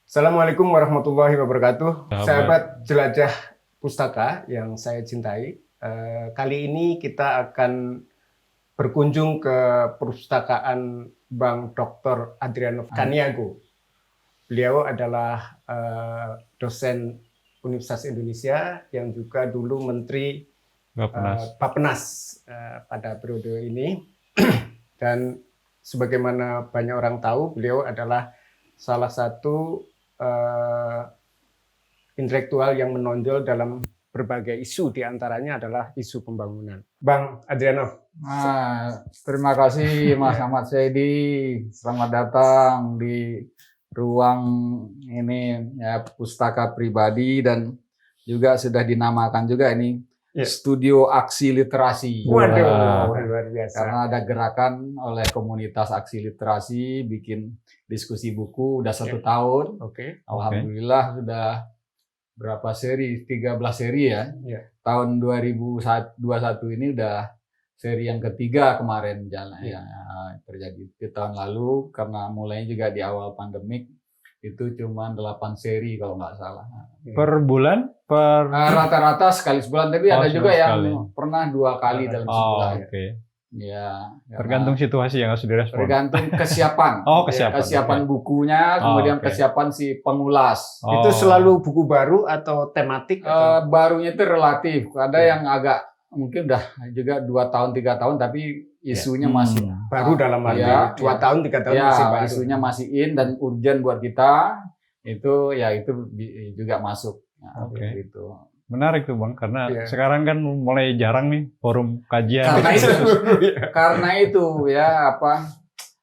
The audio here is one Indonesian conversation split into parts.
Assalamualaikum warahmatullahi wabarakatuh. Sahabat. Sahabat jelajah pustaka yang saya cintai. Kali ini kita akan berkunjung ke perpustakaan Bang Dr. Adriano Caniago. Beliau adalah dosen Universitas Indonesia yang juga dulu Menteri Bappenas pada periode ini. Dan sebagaimana banyak orang tahu, beliau adalah salah satu intelektual yang menonjol dalam berbagai isu, diantaranya adalah isu pembangunan. Bang Adriano. Terima kasih Mas Ahmad Saidi. Selamat datang di ruang ini ya, pustaka pribadi dan juga sudah dinamakan juga ini Studio Aksi Literasi. Waduh, luar biasa. Karena ada gerakan oleh komunitas aksi literasi bikin diskusi buku udah 1 tahun. Alhamdulillah sudah berapa seri? 13 seri ya. Tahun 2021 ini udah seri yang ketiga kemarin jalan ya, terjadi di tahun lalu karena mulainya juga di awal pandemik. Itu cuma 8 seri kalau nggak salah. Per bulan? Rata-rata sekali sebulan, tapi ada juga sekali. yang pernah 2 kali dalam sebulan. Ya, tergantung situasi yang harus direspon. Tergantung kesiapan. Kesiapan bukunya, kemudian kesiapan si pengulas. Itu selalu buku baru atau tematik? Barunya itu relatif. Ada yang agak mungkin udah juga 2 tahun 3 tahun tapi isunya masih baru dalam arti 2 tahun 3 tahun masih baru. Isunya masih in dan urgent buat kita. Itu juga masuk. Gitu. Menarik tuh Bang, karena sekarang kan mulai jarang nih forum kajian. Karena itu ya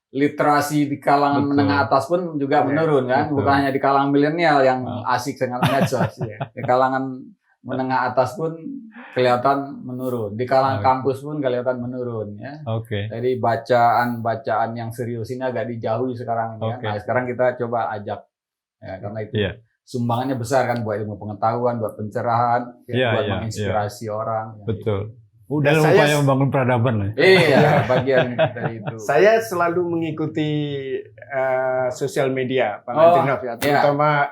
literasi di kalangan menengah atas pun juga menurun kan, bukan hanya di kalangan milenial yang asik dengan medsos. Di kalangan menengah atas pun kelihatan menurun, di kalangan kampus pun kelihatan menurun ya. Jadi bacaan yang serius ini agak dijauhi sekarang ya. Nah, sekarang kita coba ajak ya, karena itu sumbangannya besar kan buat ilmu pengetahuan, buat pencerahan, buat menginspirasi orang. Betul. Udah upaya membangun peradaban lah. Iya, bagian dari itu. Saya selalu mengikuti sosial media, Bang Adriano, terutama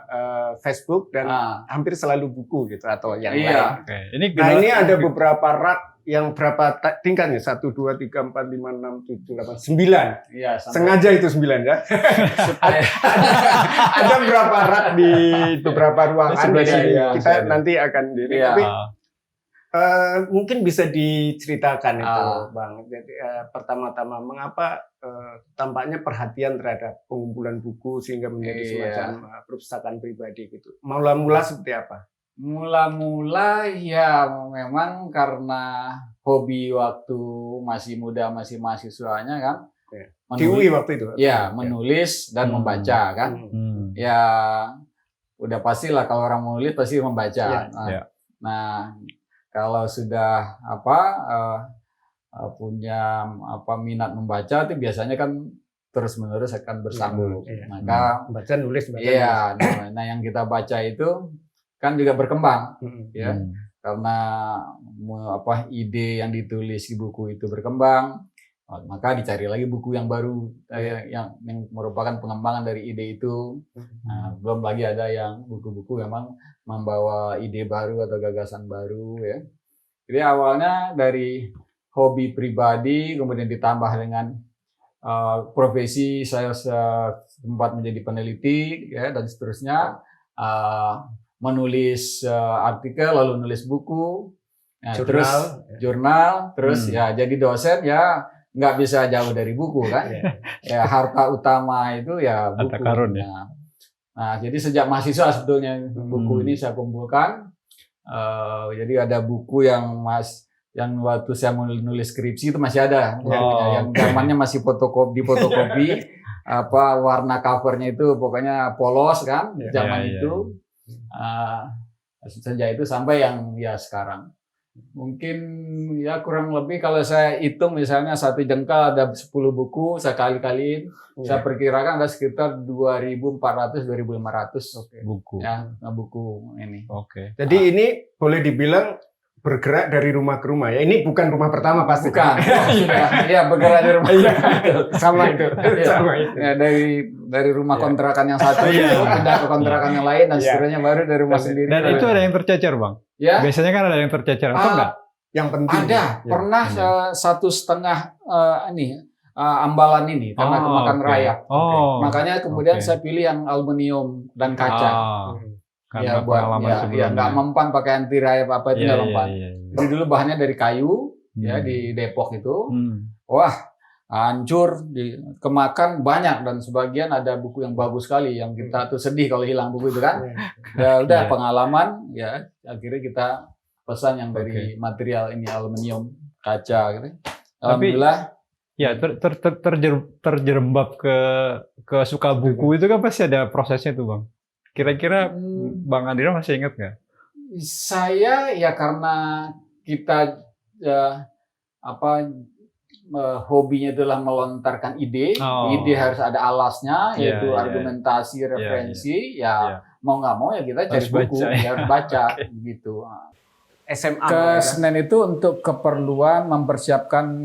Facebook dan hampir selalu buku gitu atau yang lain. Ini ada beberapa rak yang berapa tingkatnya? 1, 2, 3, 4, 5, 6, 7, 8, 9. Iya, sengaja itu 9 ya. Ada beberapa rak di beberapa ruangan. Kita nanti akan tapi mungkin bisa diceritakan itu, Bang. Jadi pertama-tama mengapa tampaknya perhatian terhadap pengumpulan buku sehingga menjadi semacam perpustakaan pribadi gitu. Mula-mula seperti apa? Mula-mula ya memang karena hobi waktu masih muda, masih mahasiswanya kan. Di UI waktu itu? Ya, menulis dan membaca kan. Ya udah pastilah kalau orang menulis pasti membaca. Nah, kalau sudah punya minat membaca itu biasanya kan terus-menerus akan bersambung. Maka baca nulis. Iya, nah yang kita baca itu kan juga berkembang ya. Karena ide yang ditulis di buku itu berkembang, maka dicari lagi buku yang baru yang merupakan pengembangan dari ide itu. Nah, belum lagi ada yang buku-buku memang membawa ide baru atau gagasan baru ya. Jadi awalnya dari hobi pribadi, kemudian ditambah dengan profesi saya sempat menjadi peneliti ya, dan seterusnya, menulis artikel lalu nulis buku, jurnal, terus ya jadi dosen ya nggak bisa jauh dari buku kan. Ya harta utama itu ya buku. Harta karun ya. Nah, jadi sejak mahasiswa sebetulnya buku ini saya kumpulkan. Jadi ada buku yang waktu saya nulis skripsi itu masih ada. Yang zamannya masih fotokopi, warna covernya itu pokoknya polos kan, zaman itu. Sejak itu sampai yang ya sekarang. Mungkin ya kurang lebih kalau saya hitung misalnya 1 jengkal ada 10 buku, saya kali-kaliin, saya perkirakan ada sekitar 2.400-2.500 buku. Ya, buku ini. Jadi ini boleh dibilang bergerak dari rumah ke rumah ya. Ini bukan rumah pertama pasti. Bukan. Iya, bergerak dari rumah. Sama itu. Iya. Sama itu. Ya, dari rumah kontrakan yang satu pindah ke kontrakan yang lain dan seterusnya baru dari rumah sendiri. Dan itu ada yang tercecer, Bang. Ya. Biasanya kan ada yang tercecer atau enggak? Yang penting. Ada. Pernah 1,5 ambalan ini karena kemakan rayap. Makanya kemudian saya pilih yang aluminium dan kaca. Karena buat pengalaman sebelumnya. nggak mempan pakai anti rayap apa itu nggak mempan. Iya. Jadi dulu bahannya dari kayu ya di Depok itu. Wah, hancur, kemakan banyak dan sebagian ada buku yang bagus sekali yang kita tuh sedih kalau hilang buku itu kan. Ya udah pengalaman ya akhirnya kita pesan yang dari material ini aluminium, kaca gitu. Alhamdulillah. Ya terjerembab ke suka buku itu kan pasti ada prosesnya tuh, Bang. Kira-kira Bang Andira masih ingat nggak? Saya ya karena kita hobinya adalah melontarkan ide, ide harus ada alasnya, yaitu argumentasi, referensi, mau nggak mau ya kita cari buku, harus baca gitu. SMA ke Senen itu untuk keperluan mempersiapkan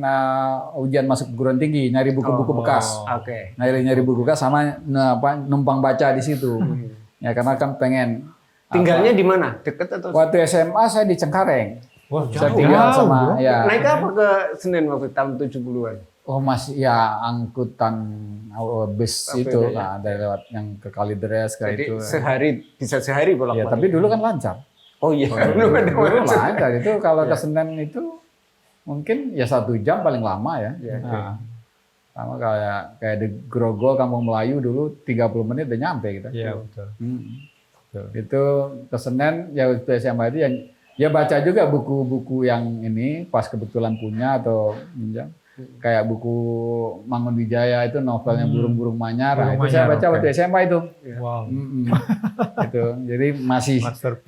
ujian masuk perguruan tinggi, nyari buku-buku bekas, nyari buku bekas sama numpang baca di situ. Ya karena kan pengen. Tinggalnya di mana? Dekat atau? Waktu SMA saya di Cengkareng. Wah, saya tinggal sama Naik apa ke Senen waktu tahun 70-an? Oh masih ya angkutan bus itu dari lewat yang ke Kalideres kayak itu. Bisa sehari bolak-balik. Ya, tapi dulu kan lancar. Oh iya. Dulu lancar itu kalau ke Senen itu mungkin ya 1 jam paling lama ya. Sama kayak di Grogol Kampung Melayu dulu 30 menit udah nyampe kita. Iya betul. Itu ke Senen ya waktu SMA itu ya baca juga buku-buku yang ini pas kebetulan punya atau minjam. Kayak buku Mangun Wijaya itu novelnya Burung-Burung Manyar. Itu saya baca waktu SMA itu. Wow. Itu. Jadi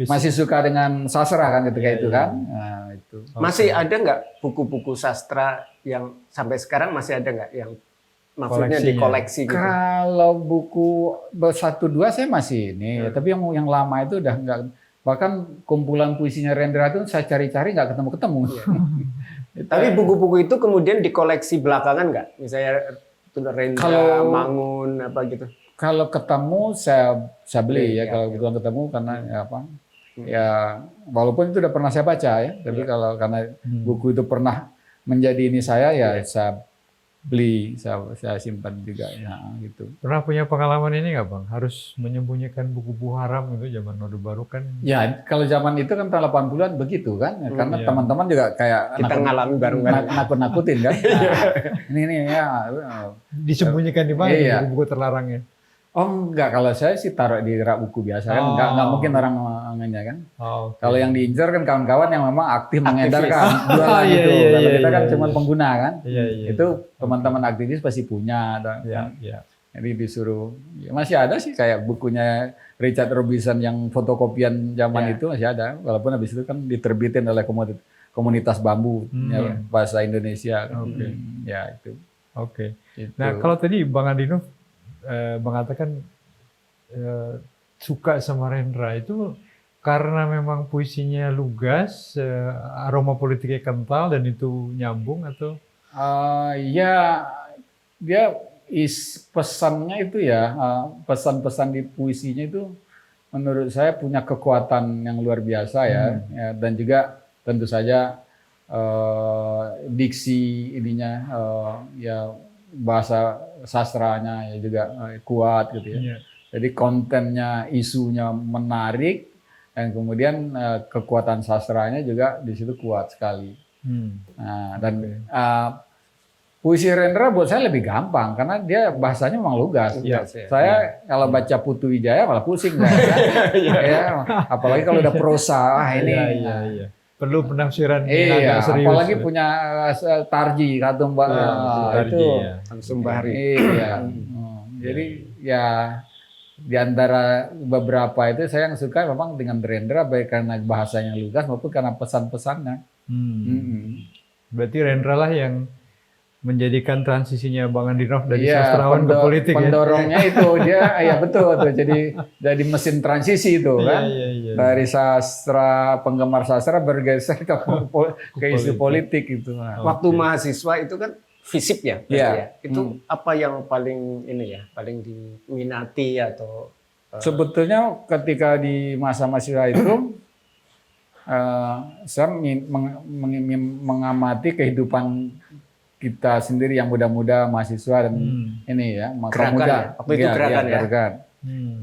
masih suka dengan sastra kan ketika itu kan. Nah, itu. Masih ada nggak buku-buku sastra yang sampai sekarang masih ada nggak yang maksudnya dikoleksi gitu? Kalau buku 1-2 saya masih ini, tapi yang lama itu udah nggak. Bahkan kumpulan puisinya Rendra itu saya cari-cari nggak ketemu-ketemu. Tapi buku-buku itu kemudian dikoleksi belakangan nggak? Misalnya Rendra, Mangun apa gitu? Kalau ketemu saya beli ya. Kalau kebetulan ketemu karena ya walaupun itu udah pernah saya baca ya. Tapi kalau karena buku itu pernah menjadi ini saya ya saya beli, saya simpan juga ya gitu. Pernah punya pengalaman ini nggak Bang? Harus menyembunyikan buku-buku haram itu zaman Orde Baru kan? Ya kalau zaman itu kan tahun 80-an begitu kan, karena teman-teman juga kayak kita ngalami baru-baru nakut-nakutin kan. Ini ya. Disembunyikan di mana buku-buku terlarangnya? Oh enggak, kalau saya sih taruh di rak buku biasa kan, enggak mungkin orang mengennya kan. Kalau yang diincar kan kawan-kawan yang memang aktif mengedarkan jualan itu. Kalau kita kan cuma pengguna kan. Itu teman-teman aktivis pasti punya. Jadi disuruh, masih ada sih kayak bukunya Richard Robinson yang fotokopian zaman itu masih ada. Walaupun habis itu kan diterbitin oleh komunitas bambu bahasa Indonesia. Ya itu. Nah kalau tadi Bang Andino mengatakan suka sama Rendra itu karena memang puisinya lugas, aroma politiknya kental dan itu nyambung atau? Ya dia pesannya itu ya pesan-pesan di puisinya itu menurut saya punya kekuatan yang luar biasa ya, dan juga tentu saja diksi ininya ya bahasa sastranya ya juga kuat gitu ya. Jadi kontennya, isunya menarik dan kemudian kekuatan sastranya juga di situ kuat sekali. Nah, dan puisi Rendra buat saya lebih gampang karena dia bahasanya memang lugas. Saya kalau baca Putu Wijaya malah pusing apalagi kalau udah prosa ini. Perlu penafsiran agak serius. Apalagi punya Tarji, Katum itu langsung bahari. Jadi ya di antara beberapa itu saya yang suka memang dengan Rendra baik karena bahasanya lugas maupun karena pesan-pesannya. Berarti Rendra lah yang menjadikan transisinya Bang Andrinov dari Iya, sastrawan ke politik ya. pendorongnya itu dia, ya betul tuh. Jadi mesin transisi itu kan. Iya. Dari sastra, penggemar sastra bergeser ke isu politik itu. Nah. Waktu mahasiswa itu kan FISIP ya, berarti Iya. ya. Itu apa yang paling paling diminati atau Sebetulnya ketika di masa mahasiswa itu saya mengamati kehidupan kita sendiri yang muda-muda mahasiswa dan ini ya, Gerakan muda. ya? Waktu itu gerakan ya? Gerakan.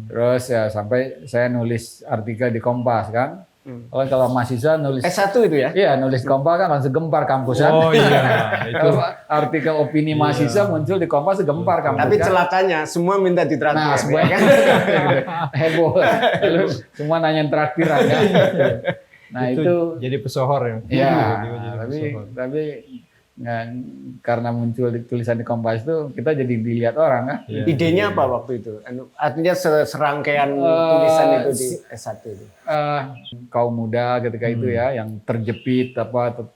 Terus ya sampai saya nulis artikel di Kompas kan. Kalau mahasiswa nulis S1 itu ya? Iya, nulis Kompas kan langsung gempar kampus kan. Oh iya, itu Artikel opini mahasiswa muncul di Kompas gempar kampus. Tapi kan? celakanya semua minta ditraktir. Nah, semuanya kan heboh. Lalu semua nanya traktiran kan. Nah, itu jadi pesohor ya. ya, Jadi tapi ya, karena muncul di tulisan di Kompas itu kita jadi dilihat orang kan. Iya. Idenya apa waktu itu? Artinya serangkaian tulisan itu di S1 itu. Kaum muda ketika itu ya yang terjepit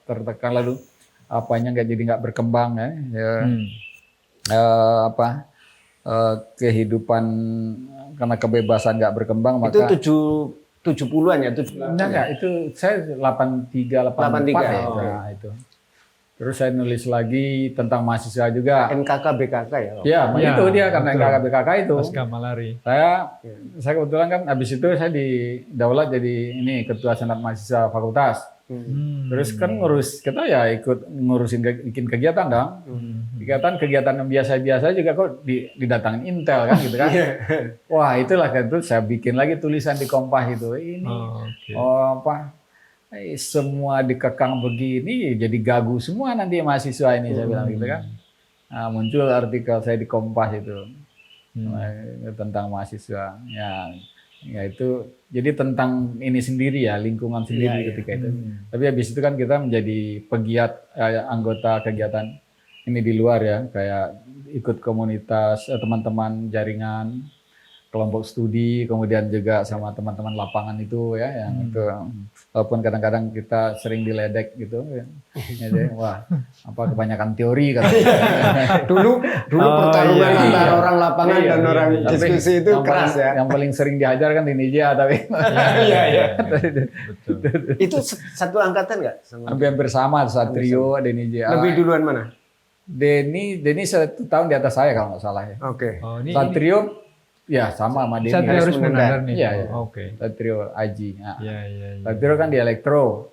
tertekan lalu apanya nggak berkembang ya. Kehidupan karena kebebasan nggak berkembang maka Itu 70-an ya? enggak, itu saya 83 84 ya. Nah, itu. Terus saya nulis lagi tentang mahasiswa juga. NKK BKK ya? Ya, itu dia karena betul. NKK BKK itu. Pasca Malari. Saya kebetulan kan habis itu saya di Daulat jadi ini ketua senat mahasiswa fakultas. Terus kan kita ya ikut bikin kegiatan dong. Kegiatan yang biasa-biasa juga kok didatangin Intel kan gitu kan. Wah, itulah kan itu saya bikin lagi tulisan di Kompas itu. Ini semua dikekang begini jadi gagu semua nanti mahasiswa ini saya bilang gitu kan. Nah, muncul artikel saya di Kompas itu tentang mahasiswa ya itu jadi tentang ini sendiri ya lingkungan sendiri ketika itu. Tapi habis itu kan kita menjadi pegiat anggota kegiatan ini di luar ya kayak ikut komunitas teman-teman jaringan kelompok studi, kemudian juga sama teman-teman lapangan itu ya, yang itu walaupun kadang-kadang kita sering diledek gitu, ya. Jadi, wah apa kebanyakan teori kan. dulu pertarungan antara orang lapangan dan orang diskusi itu keras ya. Yang paling sering diajar kan di Nija tapi. Iya. Itu satu angkatan nggak? Hampir sama Satrio, Denny J. Lebih duluan mana? Denny 1 tahun di atas saya kalau nggak salah ya. Oke. Satrio ya sama Denny. Satrio harus benar nih. Iya. Oke. Satrio Aji. Nah. Iya. Satrio kan di elektro.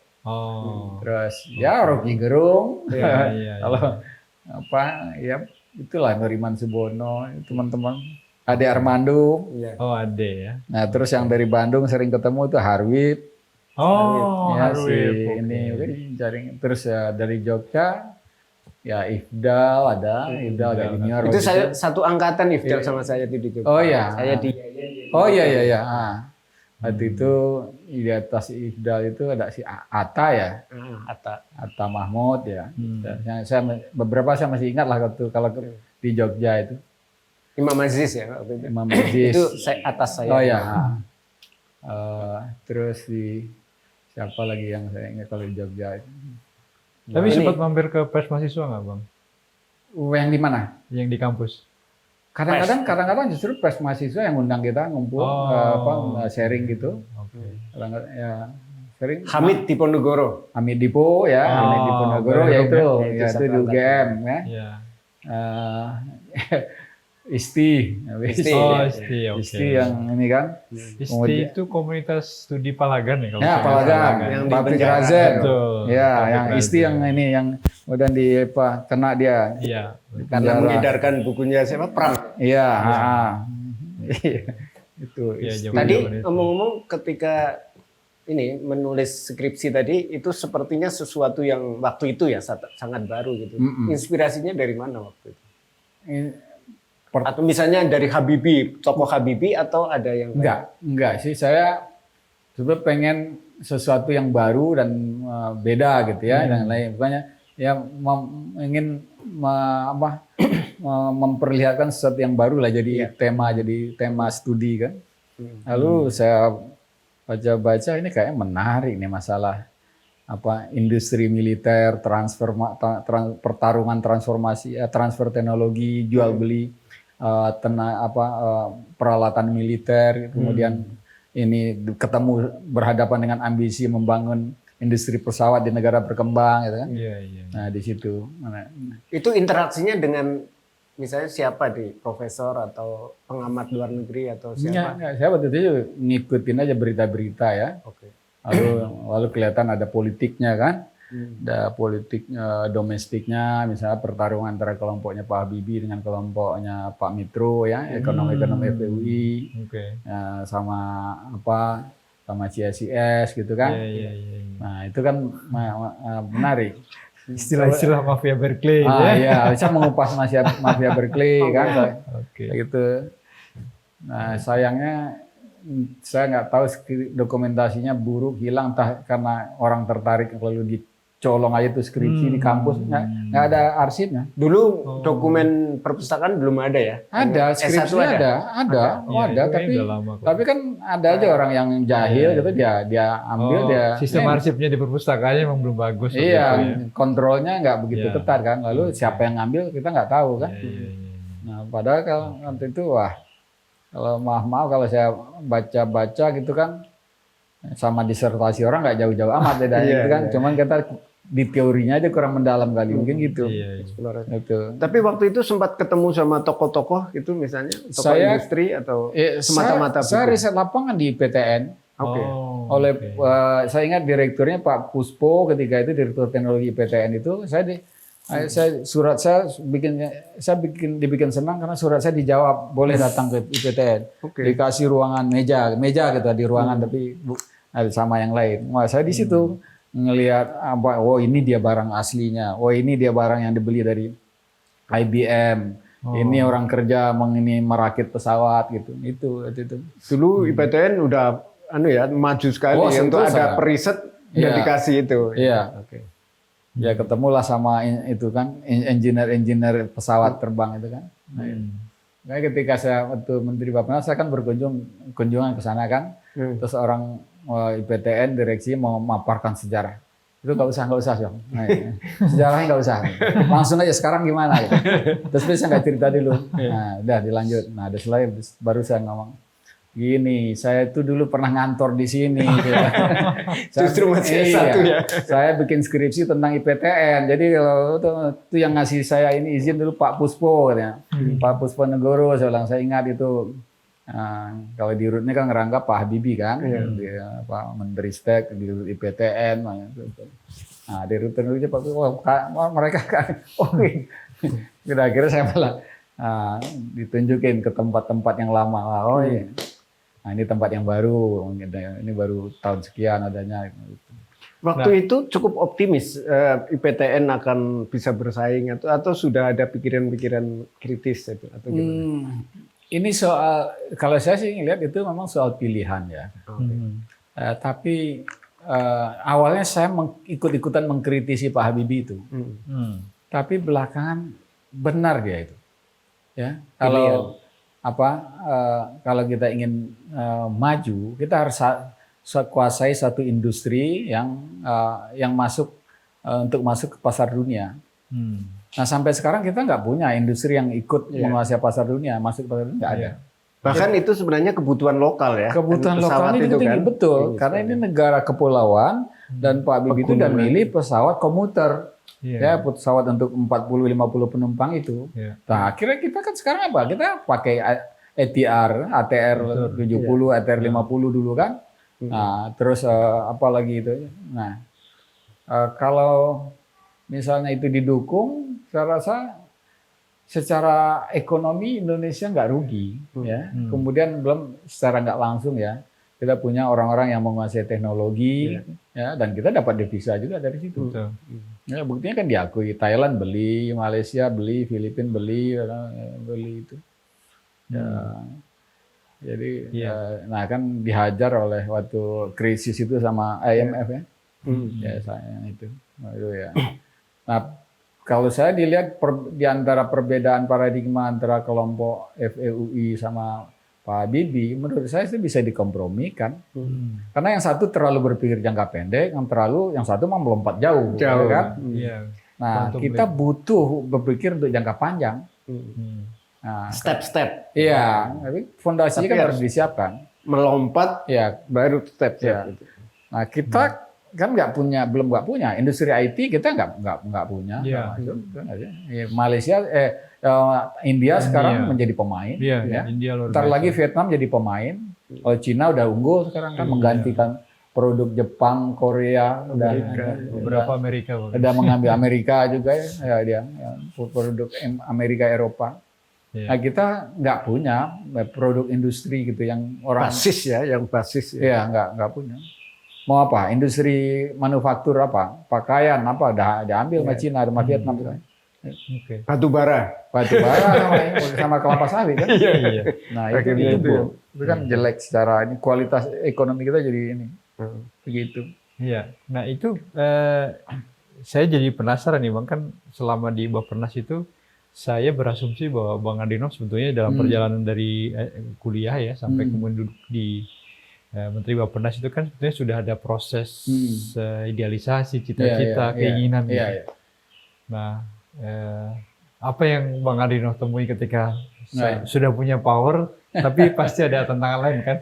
Terus ya Rocky Gerung. Iya. Kalau ya itulah Nuriman Subono, teman-teman. Ade Armando. Oh, Ade ya. Nah, terus yang dari Bandung sering ketemu itu Harwit. Harwit. Ini jaring. Terus ya dari Jogja ya Ifdal ada, Ifdal agak junior. Itu saya satu angkatan Ifdal sama saya di Jogja. Oh iya. Saya di. Oh iya. Waktu itu di atas Ifdal itu ada si Atta ya. Atta Mahmud ya. Saya beberapa saya masih ingat lah kalau di Jogja itu. Imam Aziz ya waktu itu. Imam Aziz. Itu atas saya. Oh ya. Terus di siapa lagi yang saya ingat kalau di Jogja itu. Tapi sempat mampir ke pers mahasiswa nggak, Bang? Yang di mana? Yang di kampus. Kadang-kadang justru pers mahasiswa yang undang kita ngumpul sharing gitu. Kadang-kadang ya sharing. Hamid Diponegoro. Hamid Dipo ya, Hamid Diponegoro ya itu di UGM ya. Iya. Isti yang ini kan. Isti itu komunitas studi Palagan ya kalau ya, Palagan yang Pabrik Razen. Ya, yang Isti yang ini yang kemudian kena dia. Iya. Karena mengedarkan bukunya siapa? Pram. Iya, itu. Tadi ngomong-ngomong ketika ini menulis skripsi tadi itu sepertinya sesuatu yang waktu itu ya sangat baru gitu. Inspirasinya dari mana waktu itu? Atau misalnya dari Habibie, tokoh Habibie atau ada yang enggak sih, saya sebenarnya pengen sesuatu yang baru dan beda gitu ya dan lain bukannya ya ingin memperlihatkan sesuatu yang baru lah jadi tema studi kan. Lalu saya baca-baca ini kayaknya menarik nih masalah industri militer, pertarungan transformasi, transfer teknologi, jual beli peralatan militer, kemudian ini ketemu berhadapan dengan ambisi membangun industri pesawat di negara berkembang, gitu kan? Nah di situ. Itu interaksinya dengan misalnya siapa di profesor atau pengamat luar negeri atau siapa? Enggak, saya waktu itu ngikutin aja berita-berita ya. Oke. Lalu kelihatan ada politiknya kan, ada politik domestiknya, misalnya pertarungan antara kelompoknya Pak Habibie dengan kelompoknya Pak Mitro ya, ekonomi FPUI, sama CSIS gitu kan. Nah itu kan menarik. Istilah-istilah mafia Berkeley. Iya, saya mengupas mafia Berkeley kan, gitu. Nah sayangnya saya nggak tahu dokumentasinya buruk, hilang entah karena orang tertarik lalu dicolong aja tuh skripsi di kampus, nggak ada arsipnya. Dulu dokumen perpustakaan belum ada ya? Ada, skripsi ada, tapi kan ada aja orang yang jahil gitu, dia ambil sistem arsipnya di perpustakaannya memang belum bagus. Iya, kontrolnya nggak begitu ketat kan, lalu siapa yang ngambil kita nggak tahu kan. Nah padahal kalau nanti itu kalau maaf kalau saya baca gitu kan sama disertasi orang nggak jauh-jauh amat bedanya gitu kan. Cuman kita di teorinya aja kurang mendalam kali mungkin gitu. Gitu. Tapi waktu itu sempat ketemu sama tokoh-tokoh itu misalnya tokoh industri atau semata-mata. Saya riset lapangan di PTN. Saya ingat direkturnya Pak Puspo ketika itu direktur teknologi PTN itu dibikin senang karena surat saya dijawab boleh datang ke IPTN, dikasih ruangan meja gitu di ruangan tapi sama yang lain. Wah saya di situ ngelihat ini dia barang aslinya, ini dia barang yang dibeli dari IBM, ini orang kerja merakit pesawat gitu. Itu. Dulu IPTN udah maju sekali untuk ada periset udah dikasih itu. Iya. Ya ketemulah sama itu kan engineer pesawat terbang itu kan. Nah, ketika saya waktu Menteri Bappenas saya kan kunjungan ke sana kan. Terus orang IPTN direksi mau memaparkan sejarah. Itu nggak usah Syong. Sejarahnya nggak usah. Langsung aja sekarang gimana gitu. Terus saya nggak cerita dulu. Nah, udah dilanjut. Nah, ada slide baru saya ngomong. Gini, saya itu dulu pernah ngantor di sini. Justru masih S1 ya. Saya bikin skripsi tentang IPTN. Jadi kalau itu yang ngasih saya ini izin dulu Pak Puspo katanya. Pak Puspo Negoro, saya ingat itu. Kalau di RUT ini kan ngerangkap Pak Habibie kan, dia Pak Menteri Stek di RUT IPTN. Nah di RUT teknologi Pak mereka kan, kira-kira saya malah ditunjukin ke tempat-tempat yang lama. Nah ini tempat yang baru, ini baru tahun sekian adanya. Waktu itu cukup optimis IPTN akan bisa bersaing atau sudah ada pikiran-pikiran kritis itu atau gimana? Ini soal, kalau saya sih ngelihat itu memang soal pilihan ya. Tapi awalnya saya ikut-ikutan mengkritisi Pak Habibie itu. Tapi belakangan benar dia itu. Ya, kalau kita ingin maju, kita harus kuasai satu industri yang untuk masuk ke pasar dunia. Nah sampai sekarang kita nggak punya industri yang ikut menguasai pasar dunia, masuk ke pasar dunia nggak ada. Bahkan itu sebenarnya kebutuhan lokal ya. Kebutuhan lokalnya itu tinggi, betul. Karena ini negara kepulauan dan Pak Habibie itu udah milih pesawat komuter. Ya pesawat untuk 40-50 penumpang itu. Nah akhirnya kita kan sekarang apa? Kita pakai ATR 70, ATR 50 dulu kan. Nah terus apa lagi itu? Nah kalau misalnya itu didukung, saya rasa secara ekonomi Indonesia nggak rugi, ya. Kemudian belum secara nggak langsung ya, kita punya orang-orang yang menguasai teknologi, ya, dan kita dapat devisa juga dari situ. Ya, buktinya kan diakui Thailand beli, Malaysia beli, Filipina beli itu. Ya, jadi, nah kan dihajar oleh waktu krisis itu sama IMF ya, ya saya itu ya. Nah, kalau saya dilihat di antara perbedaan paradigma antara kelompok FEUI sama Pak Habibie, menurut saya itu bisa dikompromikan. Hmm. Karena yang satu terlalu berpikir jangka pendek, yang satu mau melompat jauh, Jauh. ya kan? Iya. Nah, Quantum kita leap. butuh berpikir untuk jangka panjang. Hmm. Nah, Step-step. iya, tapi fondasinya Tapi kan harus disiapkan. Melompat Ya, baru step-step. ya. Nah, kita kan belum nggak punya industri IT, kita nggak punya. Iya. Nah, itu aja. Ya, Malaysia, India sekarang menjadi pemain. Iya, ya. India luar Ntar biasa. lagi Vietnam jadi pemain. Kalau Cina udah unggul sekarang kan menggantikan produk Jepang, Korea, beberapa Amerika. udah mengambil Amerika juga ya dia produk Amerika Eropa. Iya. Nah, kita nggak punya produk industri gitu yang orang basis ya, yang basis. Ya. ya nggak punya. Mau apa? Industri manufaktur apa? Pakaian apa? Udah diambil sama Cina, sama Vietnam sekarang. Oke. Batu bara. Batu bara sama kelapa sawit kan? Iya. Nah Akhirnya itu, itu kan jelek secara ini kualitas ekonomi kita jadi ini begitu. Iya. Nah itu saya jadi penasaran nih Bang, kan selama di Bappenas itu saya berasumsi bahwa Bang Adinov sebetulnya dalam perjalanan dari kuliah ya sampai kemudian duduk di Menteri Bappenas itu kan sebetulnya sudah ada proses idealisasi, cita-cita, keinginan. Iya. Nah, apa yang Bang Adinov temui ketika sudah punya power, tapi pasti ada tantangan lain kan?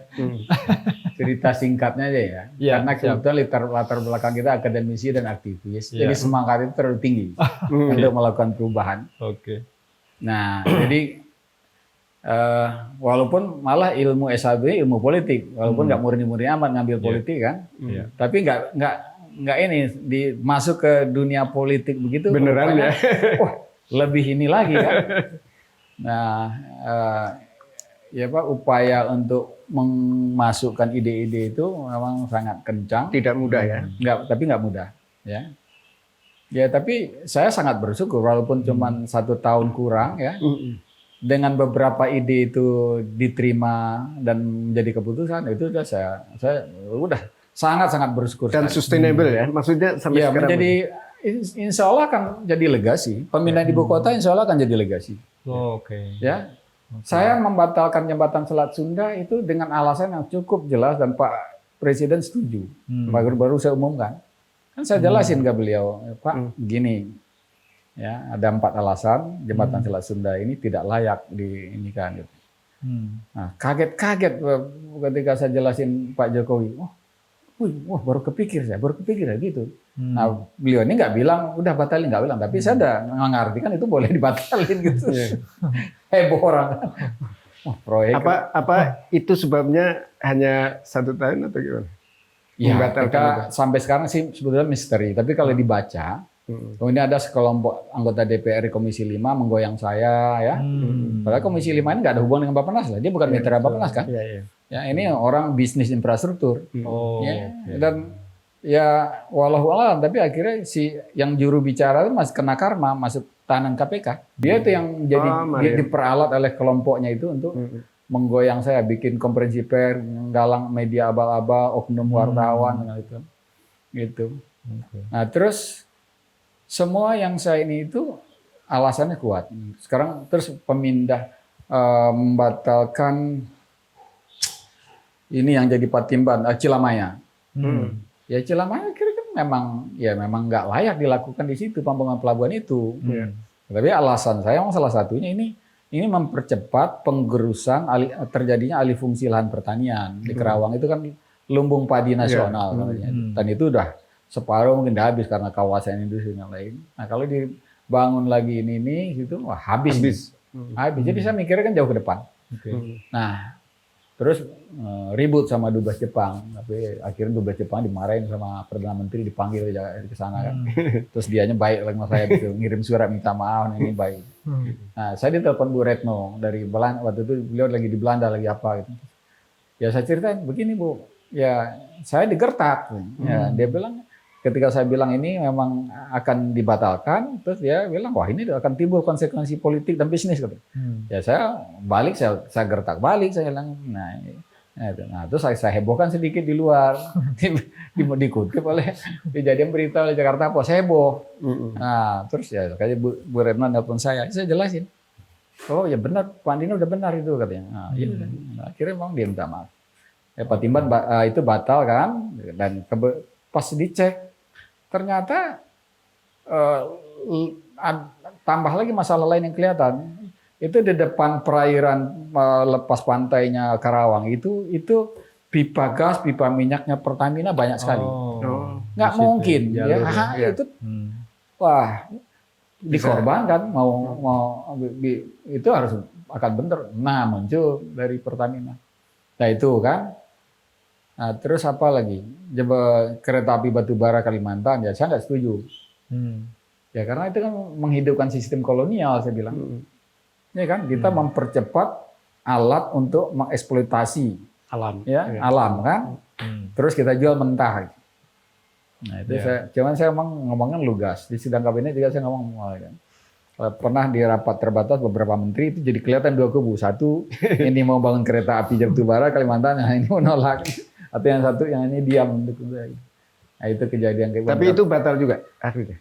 Cerita singkatnya aja ya. Ya, karena kebetulan latar belakang kita akademisi dan aktivis, Ya. jadi semangat itu terlalu tinggi untuk melakukan perubahan. Oke. Nah, jadi walaupun malah ilmu S1 ilmu politik, walaupun nggak murni-murni amat ngambil politik kan, tapi nggak ini masuk ke dunia politik begitu. Beneran ya? Lebih ini lagi kan. Nah, ya Pak, upaya untuk memasukkan ide-ide itu memang sangat kencang. Tidak mudah ya? Tapi nggak mudah. Ya. Ya, tapi saya sangat bersyukur walaupun cuma 1 tahun kurang ya. Dengan beberapa ide itu diterima dan menjadi keputusan, itu udah saya udah sangat bersyukur. Dan sustainable ya? Maksudnya sampai ya, sekarang? menjadi insya Allah akan jadi legasi. Pemindahan ibu kota insya Allah akan jadi legasi. Oke. Ya, saya membatalkan jembatan Selat Sunda itu dengan alasan yang cukup jelas dan Pak Presiden setuju. Baru saya umumkan. Kan saya jelasin ke beliau, Pak, gini, ya ada 4 alasan jembatan Selat Sunda ini tidak layak diinikan. Gitu. Nah, kaget ketika saya jelasin Pak Jokowi. Wah, baru kepikir ya gitu. Nah, beliau ini nggak bilang udah batalin, nggak bilang, tapi saya udah mengerti kan itu boleh dibatalin gitu. Heboh orang. Proyek. Apa itu sebabnya hanya 1 tahun atau gimana? Ya, kita sampai sekarang sih sebetulnya misteri. Tapi kalau dibaca, kemudian ada sekelompok anggota DPR Komisi 5 menggoyang saya, ya. Padahal Komisi 5 ini nggak ada hubungan dengan Bappenas lah. Dia bukan mitra Bappenas kan? Ya, ini orang bisnis infrastruktur. Dan ya walau alam, tapi akhirnya si yang juru bicara itu masih kena karma, masuk tahanan KPK. Dia itu yang jadi diperalat oleh kelompoknya itu untuk menggoyang saya, bikin konferensi pers, galang media abal-abal, oknum wartawan, gitu. Nah, terus semua yang saya ini itu alasannya kuat. Sekarang terus membatalkan ini yang jadi Patimban, Cilamaya. Ya Cilamaya kira kan memang nggak layak dilakukan di situ pembangunan pelabuhan itu. Tapi alasan saya salah satunya ini mempercepat penggerusan terjadinya alih fungsi lahan pertanian di Kerawang itu kan lumbung padi nasional namanya. Dan itu udah separuh mungkin udah habis karena kawasan industri yang lain. Nah, kalau dibangun lagi ini gitu wah habis. Jadi saya mikirnya kan jauh ke depan. Nah, terus ribut sama dubes Jepang, tapi akhirnya dubes Jepang dimarahin sama Perdana Menteri, dipanggil ke sana kan. Terus dianya baik lagi sama saya gitu, ngirim surat minta maaf, ini baik. Nah, saya ditelepon Bu Retno dari Belanda, waktu itu beliau lagi di Belanda lagi apa gitu. Ya saya ceritain begini Bu, ya saya digertak. Ya, dia bilang ketika saya bilang ini memang akan dibatalkan, terus dia bilang wah ini akan timbul konsekuensi politik dan bisnis gitu. Ya saya balik, saya gertak balik, saya bilang nah terus saya hebohkan sedikit di luar, dikutip oleh kejadian berita oleh Jakarta Post heboh. Nah terus ya kayak Bu Retno nelpon saya jelasin, Oh ya benar, Pak Andino udah benar itu katanya. Nah, iya. Nah, akhirnya memang dia minta maaf. Pak Timban itu batal kan, dan pas dicek ternyata tambah lagi masalah lain yang kelihatan. Itu di depan perairan lepas pantainya Karawang itu pipa gas, pipa minyaknya Pertamina banyak sekali. Nggak mungkin ya. Itu wah dikorbankan mau itu harus akan bener. Nah muncul dari Pertamina. Nah itu kan. Nah, terus apa lagi? Kereta api batubara Kalimantan ya saya nggak setuju. Ya karena itu kan menghidupkan sistem kolonial saya bilang. Ya kan kita mempercepat alat untuk mengeksploitasi alam. Ya, alam kan. Terus kita jual mentah. Nah, itu saya ngomongnya lugas. Di sidang kabinet juga saya ngomong kan. Pernah di rapat terbatas beberapa menteri itu jadi kelihatan dua kubu. Satu ini mau bangun kereta api batubara Kalimantan, yang ini menolak. Atau yang satu yang ini diam mendukung saya. Nah, itu kejadian kayak Tapi itu batal juga akhirnya.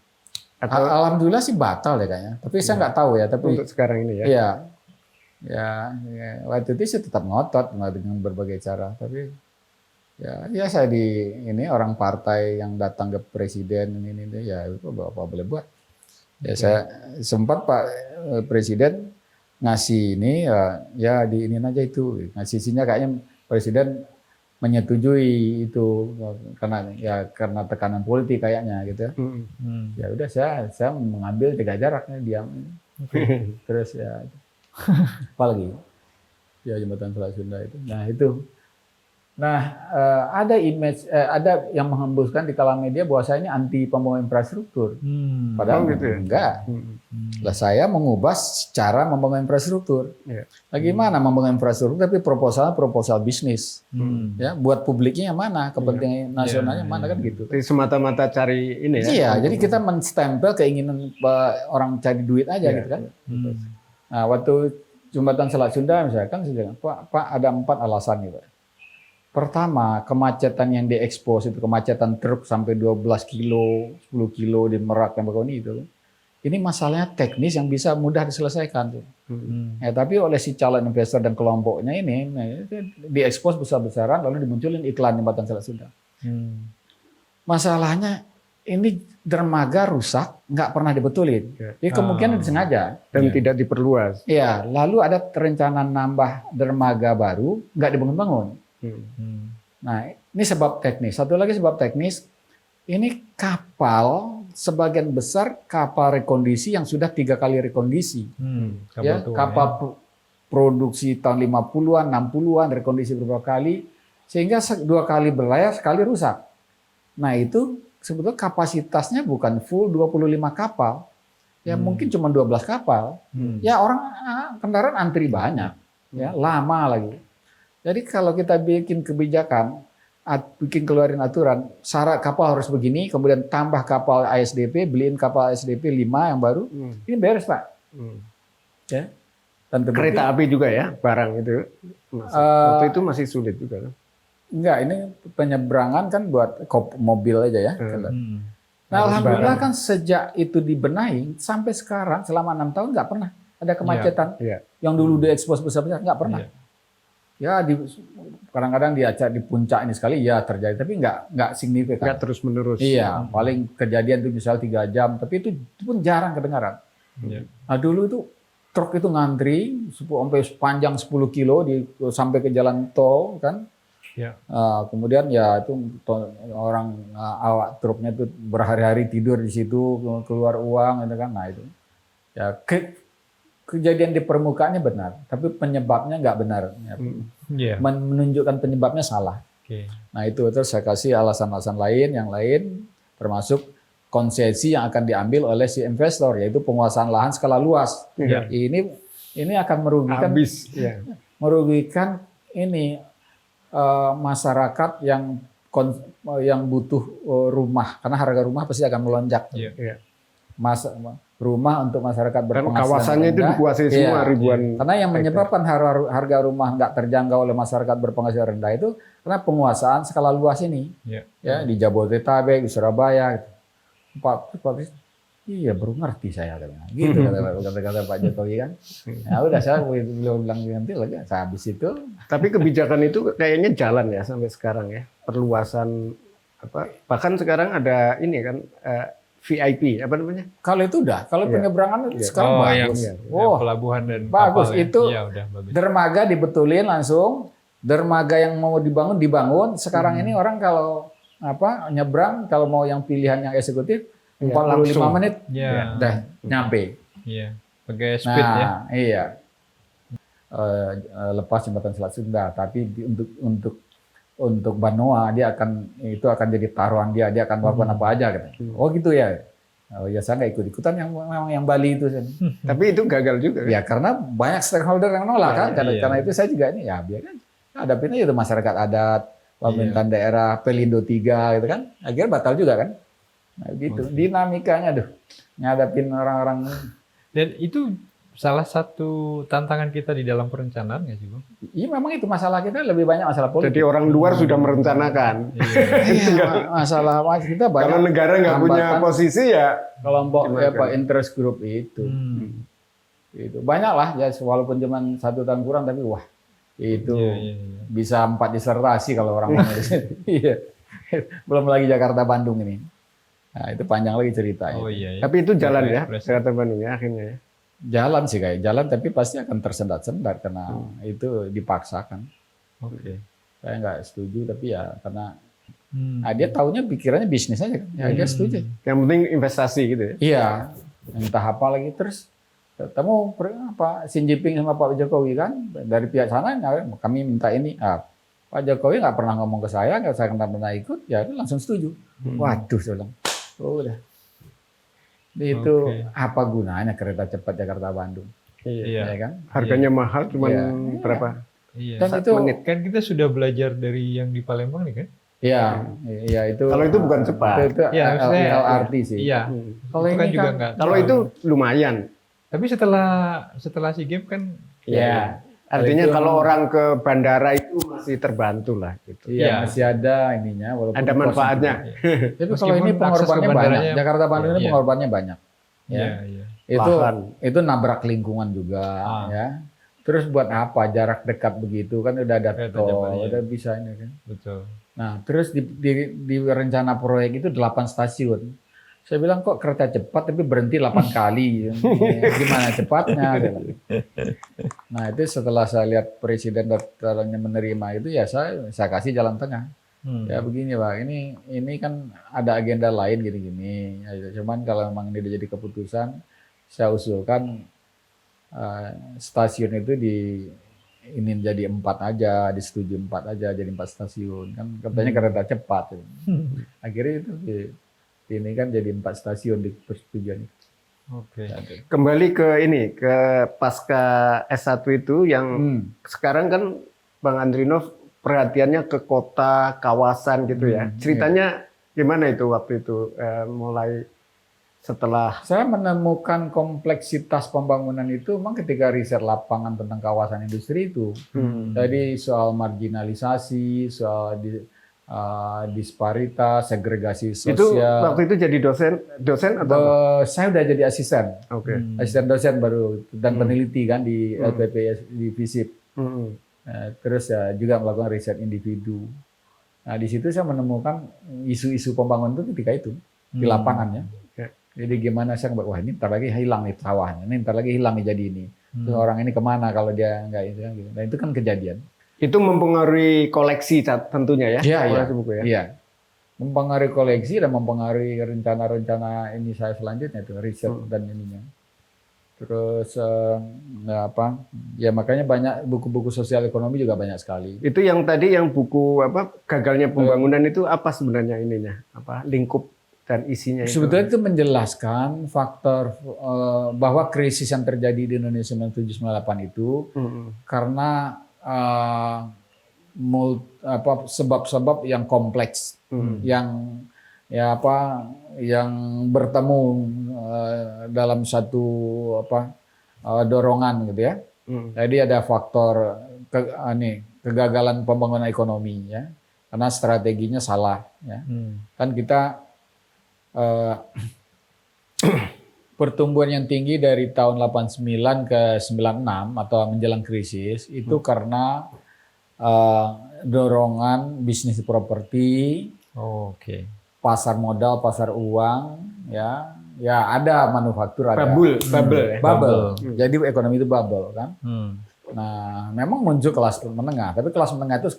Atau alhamdulillah sih batal ya kayaknya. Tapi saya nggak tahu ya. Tapi untuk sekarang ini ya. Iya. Ya, waktu itu saya tetap ngotot dengan berbagai cara. Tapi ya saya ini orang partai yang datang ke presiden ini ya itu apa boleh buat. Ya saya sempat Pak Presiden ngasih ini ya di ini aja itu. Ngasih isinya kayaknya presiden menyetujui itu karena tekanan politik kayaknya gitu. Ya udah saya mengambil jaga jaraknya diam. Terus ya apalagi ya jembatan Selat Sunda itu. Nah itu. Nah ada image ada yang menghembuskan di kalangan media bahwa saya ini anti pembangunan infrastruktur. Padahal gitu ya? enggak. Lah saya mengubah cara membangun infrastruktur. Bagaimana membangun infrastruktur tapi proposal bisnis. Ya, buat publiknya yang mana, kepentingan nasionalnya mana kan gitu. Jadi semata-mata cari ini ya. Iya, jadi kita menstempel keinginan orang cari duit aja gitu kan. Nah, waktu jembatan Selat Sunda misalkan Pak ada 4 alasan gitu. Pertama, kemacetan yang diekspos itu kemacetan truk sampai 12 kilo, 10 kilo di Merak dan Bakauheni itu. Ini masalahnya teknis yang bisa mudah diselesaikan tuh. Ya, tapi oleh si calon investor dan kelompoknya ini diekspos besar-besaran lalu dimunculin iklan jembatan Selat Sunda. Masalahnya ini dermaga rusak, nggak pernah dibetulin. Jadi kemungkinan disengaja dan tidak diperluas. Iya, lalu ada rencana nambah dermaga baru, nggak dibangun-bangun. Nah, ini sebab teknis. Satu lagi sebab teknis, ini kapal sebagian besar kapal rekondisi yang sudah 3 kali rekondisi. Kapal produksi tahun 50-an, 60-an, rekondisi beberapa kali, sehingga 2 kali berlayar, sekali rusak. Nah, itu sebetulnya kapasitasnya bukan full 25 kapal. Ya mungkin cuma 12 kapal. Ya orang kendaraan antri banyak, ya lama lagi. Jadi kalau kita bikin kebijakan, keluarin aturan, syarat kapal harus begini, kemudian tambah kapal ASDP, beliin kapal ASDP 5 yang baru, ini beres Pak. Ya. Dan kereta api juga ya, barang itu. Waktu itu masih sulit juga. Enggak, ini penyeberangan kan buat mobil aja ya. Nah alhamdulillah kan sejak itu dibenahi, sampai sekarang selama 6 tahun nggak pernah ada kemacetan. Yang dulu diekspos besar-besar, nggak pernah. Ya kadang-kadang di puncak ini sekali ya terjadi, tapi nggak signifikan. Nggak terus menerus. Iya, paling kejadian itu misal 3 jam, tapi itu pun jarang kedengaran. Nah dulu itu truk itu ngantri sampai panjang 10 kilo sampai ke jalan tol kan. Kemudian ya itu orang awak truknya itu berhari-hari tidur di situ, keluar uang gitu kan. Nah itu ya kejadian di permukaannya benar, tapi penyebabnya nggak benar. Menunjukkan penyebabnya salah. Nah itu terus saya kasih alasan-alasan lain, yang lain termasuk konsesi yang akan diambil oleh si investor, yaitu penguasaan lahan skala luas. Ini akan merugikan ini masyarakat yang butuh rumah, karena harga rumah pasti akan melonjak. Rumah untuk masyarakat berpenghasilan kawasannya rendah, itu dikuasai semua ribuan. Karena yang menyebabkan harga rumah nggak terjangkau oleh masyarakat berpenghasilan rendah itu karena penguasaan skala luas ini. Ya di Jabodetabek, di Surabaya, Iya, baru ngerti saya katanya. Gitu kata Pak Jokowi kan. Ya udah saya beliau bilang nanti lagi habis itu. Tapi kebijakan itu kayaknya jalan ya sampai sekarang ya. Perluasan bahkan sekarang ada ini kan VIP apa namanya? Kalau itu udah, kalau penyeberangan itu sekarang bagus. Pelabuhan dan bagus kapal, itu. Ya, udah bagus. Dermaga dibetulin langsung. Dermaga yang mau dibangun. Sekarang ini orang kalau nyebrang kalau mau yang pilihan yang eksekutif 45 menit udah nyampe. Iya, pakai speed ya. Iya. Lepas jembatan Selat Sunda, tapi untuk Banoa itu akan jadi taruhan dia akan melakukan apa aja gitu. Oh gitu ya. Oh ya, saya nggak ikut-ikutan yang Bali itu. Tapi itu gagal juga. Ya karena banyak stakeholder yang nolak kan. Karena itu saya juga ini ya biarkan hadapin aja itu masyarakat adat, pemerintahan daerah, Pelindo 3 gitu kan. Akhirnya batal juga kan. Nah, gitu. Dinamikanya ngadapin orang-orang. Dan itu salah satu tantangan kita di dalam perencanaan nggak sih, Bang? Iya, memang itu masalah kita lebih banyak masalah politik. Jadi orang luar sudah merencanakan. Masalah kita banyak. Kalau negara nggak punya posisi ya kelompok interest group itu. Itu banyak lah ya, walaupun cuma 1 tahun kurang tapi wah itu bisa 4 disertasi kalau orang ngomong di sini. Iya. Belum lagi Jakarta Bandung ini. Nah, itu panjang lagi ceritanya. Oh, iya. Tapi itu jalan ya, Jakarta Bandung ya akhirnya ya. Jalan sih jalan, tapi pasti akan tersendat-sendat karena itu dipaksakan. Oke. Saya nggak setuju, tapi ya karena dia taunya pikirannya bisnis aja kan. Ya dia setuju. Yang penting investasi gitu ya. Iya. Entah apa lagi terus ketemu Pak Xi Jinping sama Pak Jokowi kan dari pihak sana kami minta ini. Pak Jokowi nggak pernah ngomong ke saya nggak pernah ikut, ya langsung setuju. Waduh, saya bilang. Oh, udah. Itu apa gunanya kereta cepat Jakarta Bandung? Iya. Ya kan? Harganya mahal cuma berapa? Iya. Dan itu menit. Kan kita sudah belajar dari yang di Palembang nih kan? Iya itu. Kalau itu bukan cepat. Itu LRT sih. Iya. Kalau ini juga enggak. Kalau itu lumayan. Tapi setelah SEA Games kan artinya kalau orang ke bandara itu masih terbantu lah gitu. Iya, masih ada ininya walaupun ada manfaatnya. Tapi kalau ini pengorbanannya banyak. Jakarta Bandung ini pengorbanannya banyak. Iya. Itu nabrak lingkungan juga ya. Terus buat apa jarak dekat begitu kan udah ada tol, udah bisa ini kan. Betul. Nah, terus di rencana proyek itu 8 stasiun. Saya bilang kok kereta cepat tapi berhenti 8 kali. Gimana cepatnya? Nah, itu setelah saya lihat presiden daftarnya menerima itu ya saya kasih jalan tengah. Ya begini Pak, ini kan ada agenda lain gini-gini. Ya, cuman kalau memang ini udah jadi keputusan, saya usulkan stasiun itu ini jadi 4 aja, disetujui 4 aja, jadi 4 stasiun. Kan katanya kereta cepat. Akhirnya itu ini kan jadi 4 stasiun di persetujuan itu. Oke. Kembali ke pasca S1 itu yang sekarang kan Bang Andrinov perhatiannya ke kota, kawasan gitu ya. Ceritanya gimana itu waktu itu mulai setelah saya menemukan kompleksitas pembangunan itu memang ketika riset lapangan tentang kawasan industri itu. Jadi soal marginalisasi, soal disparitas, segregasi sosial. Itu waktu itu jadi dosen atau? Saya udah jadi asisten. Asisten dosen baru dan peneliti kan di LPP di FISIP. Terus juga melakukan riset individu. Nah di situ saya menemukan isu-isu pembangunan itu ketika itu di lapangannya. Jadi gimana saya wah ini ntar lagi hilang nih sawahnya, ini ntar lagi hilang nih jadi ini. Terus orang ini kemana kalau dia nggak itu kan gitu. Nah itu kan kejadian. Itu mempengaruhi koleksi tentunya ya? Iya. Mempengaruhi koleksi dan mempengaruhi rencana-rencana ini saya selanjutnya itu riset dan ininya. Terus ya makanya banyak buku-buku sosial ekonomi juga banyak sekali. Itu yang tadi yang buku gagalnya pembangunan itu apa sebenarnya ininya? Lingkup dan isinya itu? Sebetulnya itu menjelaskan faktor bahwa krisis yang terjadi di Indonesia 97-98 itu karena sebab-sebab yang kompleks, yang bertemu dalam satu dorongan gitu ya. Jadi ada faktor kegagalan pembangunan ekonomi ya, karena strateginya salah ya. Kan kita pertumbuhan yang tinggi dari tahun 89 ke 96 atau menjelang krisis itu karena dorongan bisnis properti, Oke. pasar modal, pasar uang, ya ada manufaktur, ada Bubble ya. bubble. Jadi ekonomi itu bubble kan. Hmm. Nah, memang muncul kelas menengah, tapi kelas menengah itu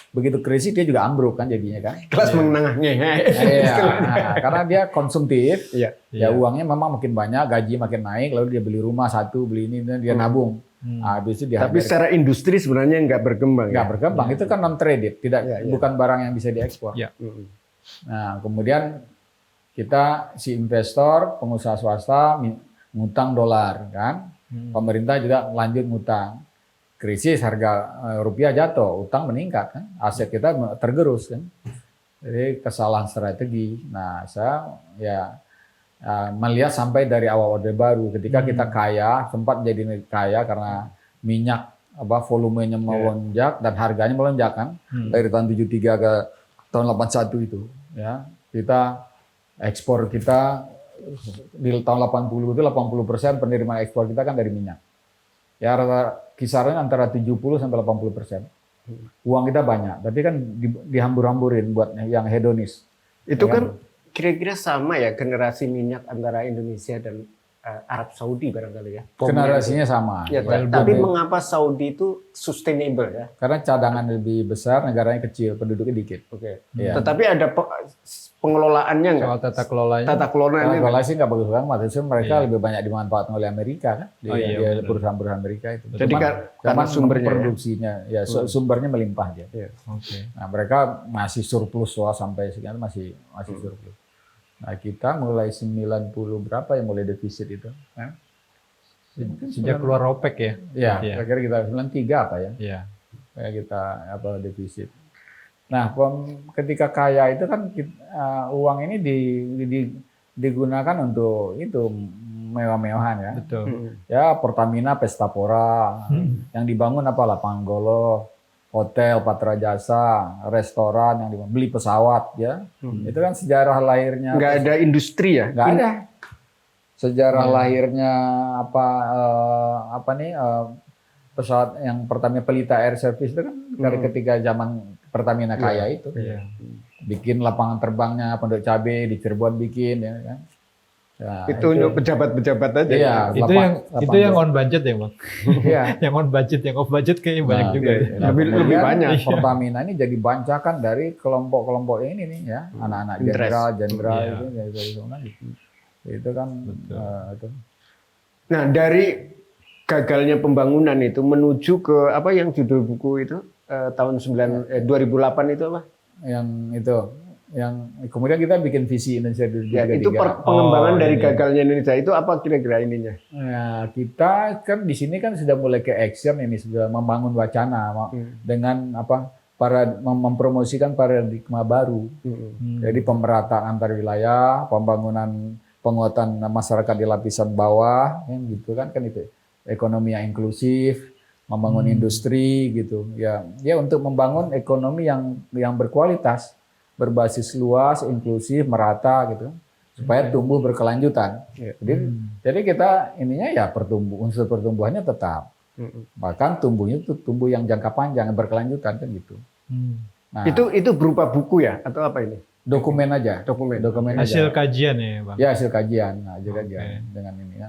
begitu krisis dia juga ambruk kan jadinya kan. Kelas menengahnya. Iya, nah, karena dia konsumtif, Iya. ya uangnya memang makin banyak, gaji makin naik, lalu dia beli rumah satu, beli ini, dan dia nabung. Nah, habis itu dia Tapi secara industri sebenarnya nggak berkembang. nggak Ya? berkembang, itu kan non traded, tidak bukan barang yang bisa diekspor. Ya. Nah, kemudian kita si investor, pengusaha swasta ngutang dolar kan, pemerintah juga lanjut ngutang. Krisis harga rupiah jatuh, utang meningkat kan, aset kita tergerus kan. Jadi kesalahan strategi. Nah, saya melihat sampai dari awal Orde Baru ketika kita kaya, sempat jadi kaya karena minyak volumenya melonjak dan harganya melonjak kan. Dari tahun 73 ke tahun 81 itu ya. Kita ekspor kita di tahun 80 itu 80% penerimaan ekspor kita kan dari minyak. Ya kisarannya antara 70 sampai 80%. Uang kita banyak, tapi kan dihambur-hamburin buat yang hedonis. Itu Ya kan kira-kira sama ya generasi minyak antara Indonesia dan Arab Saudi barangkali ya. Generasinya sama. Ya, tapi mengapa Saudi itu sustainable ya? Karena cadangan lebih besar, negaranya kecil, penduduknya dikit. Oke. Ya. Tetapi ada pengelolaannya nggak? Soal tata kelolanya. Tata kelolanya. Kalau sih nggak bagus banget, maksudnya mereka lebih banyak dimanfaatkan oleh Amerika kan, di perusahaan-perusahaan Amerika itu. Jadi karena sumbernya produksinya, sumbernya melimpah dia. Ya. Oke. Nah mereka masih surplus sampai sekian masih surplus. Nah kita mulai 90 berapa yang mulai defisit itu? Sejak keluar OPEC ya? Ya, Iya. kira-kira kita 93 apa ya? Iya. Kayak kita defisit. Nah, ketika kaya itu kan uang ini digunakan untuk itu mewah-mewahan ya. Betul. Ya Pertamina pesta pora, yang dibangun apa lapangan golf, hotel Patra Jasa, restoran yang dibangun, beli pesawat ya. Itu kan sejarah lahirnya. Nggak ada industri ya? Nggak ada. Sejarah lahirnya pesawat yang Pertamina Pelita Air Service itu kan dari ketika zaman Pertamina kaya itu. Iya. Bikin lapangan terbangnya Pondok Cabe di Cirebon bikin ya kan. Ya, itu untuk pejabat-pejabat aja. Iya, Itu yang on budget ya, Bang? Iya. Yang on budget, yang off budget kayaknya banyak juga. Nah, lebih banyak. Pertamina ini jadi bancakan dari kelompok-kelompok ini nih ya, anak-anak jenderal itu kan itu. Nah, dari gagalnya pembangunan itu menuju ke apa yang judul buku itu tahun 2008 itu apa? Yang kemudian kita bikin visi Indonesia 2033. Ya, itu pengembangan dari gagalnya Indonesia itu apa kira-kira ininya? Nah, kita kan di sini kan sudah mulai ke action ini, sudah membangun wacana dengan mempromosikan paradigma baru. Jadi pemerataan antar wilayah, penguatan masyarakat di lapisan bawah, gitu kan itu. Ekonomi yang inklusif, membangun industri gitu. Ya untuk membangun ekonomi yang berkualitas, berbasis luas, inklusif, merata gitu, supaya tumbuh berkelanjutan. Jadi kita ininya ya unsur pertumbuhannya tetap, bahkan tumbuhnya itu tumbuh yang jangka panjang, yang berkelanjutan kan gitu. Nah, itu berupa buku ya atau apa ini? Dokumen aja. Dokumen hasil aja. kajian ya, Bang? Ya hasil kajian, kajian dengan ini ya.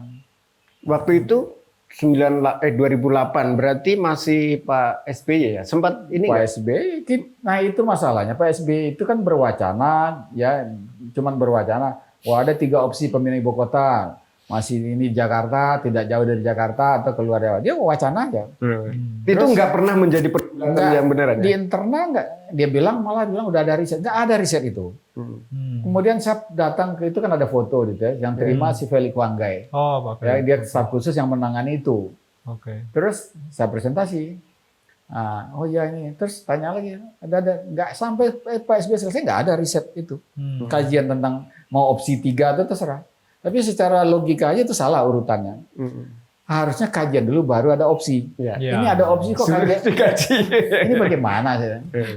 Waktu itu 2008 berarti masih Pak SBY ya sempat ini Pak SBY, nah itu masalahnya Pak SBY itu kan berwacana ya, cuman berwacana. Wah ada 3 opsi pemindahan ibu kota, masih ini Jakarta, tidak jauh dari Jakarta atau keluar Jawa. Dia wacana aja. Itu nggak pernah menjadi perdebatan yang benar di internal nggak. Dia malah bilang udah ada riset, nggak ada riset itu. Kemudian saya datang ke itu kan ada foto gitu ya, yang terima si Felix Wanggai. Oh, ya, dia staf khusus yang menangani itu. Oke. Terus saya presentasi. Nah, oh ya ini, terus tanya lagi, ada nggak sampai Pak SBY selesai nggak ada riset itu, kajian tentang mau opsi 3 itu terserah. Tapi secara logika aja itu salah urutannya. Harusnya kajian dulu baru ada opsi. Ya. Ini ada opsi kok kajian. Ini bagaimana sih?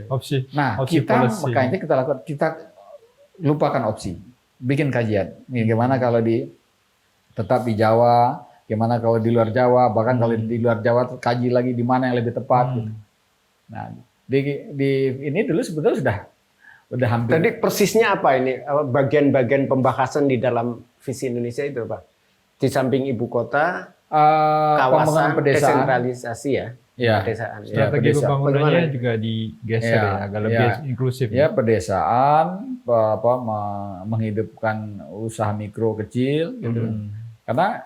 Opsi. Nah, opsi kita policy. makanya kita lakukan, kita lupakan opsi, bikin kajian. Nih gimana kalau tetap di Jawa, gimana kalau di luar Jawa, bahkan kalau di luar Jawa kaji lagi di mana yang lebih tepat gitu. Nah, di ini dulu sebetulnya udah hampir. Tadi persisnya apa ini bagian-bagian pembahasan di dalam visi Indonesia itu, Pak? Di samping ibu kota, kawasan, desentralisasi ya. Ya, pedesaan. Strategi pembangunannya Bagaimana? juga digeser ya, agak lebih inklusif. Ya, pedesaan, menghidupkan usaha mikro kecil gitu. Karena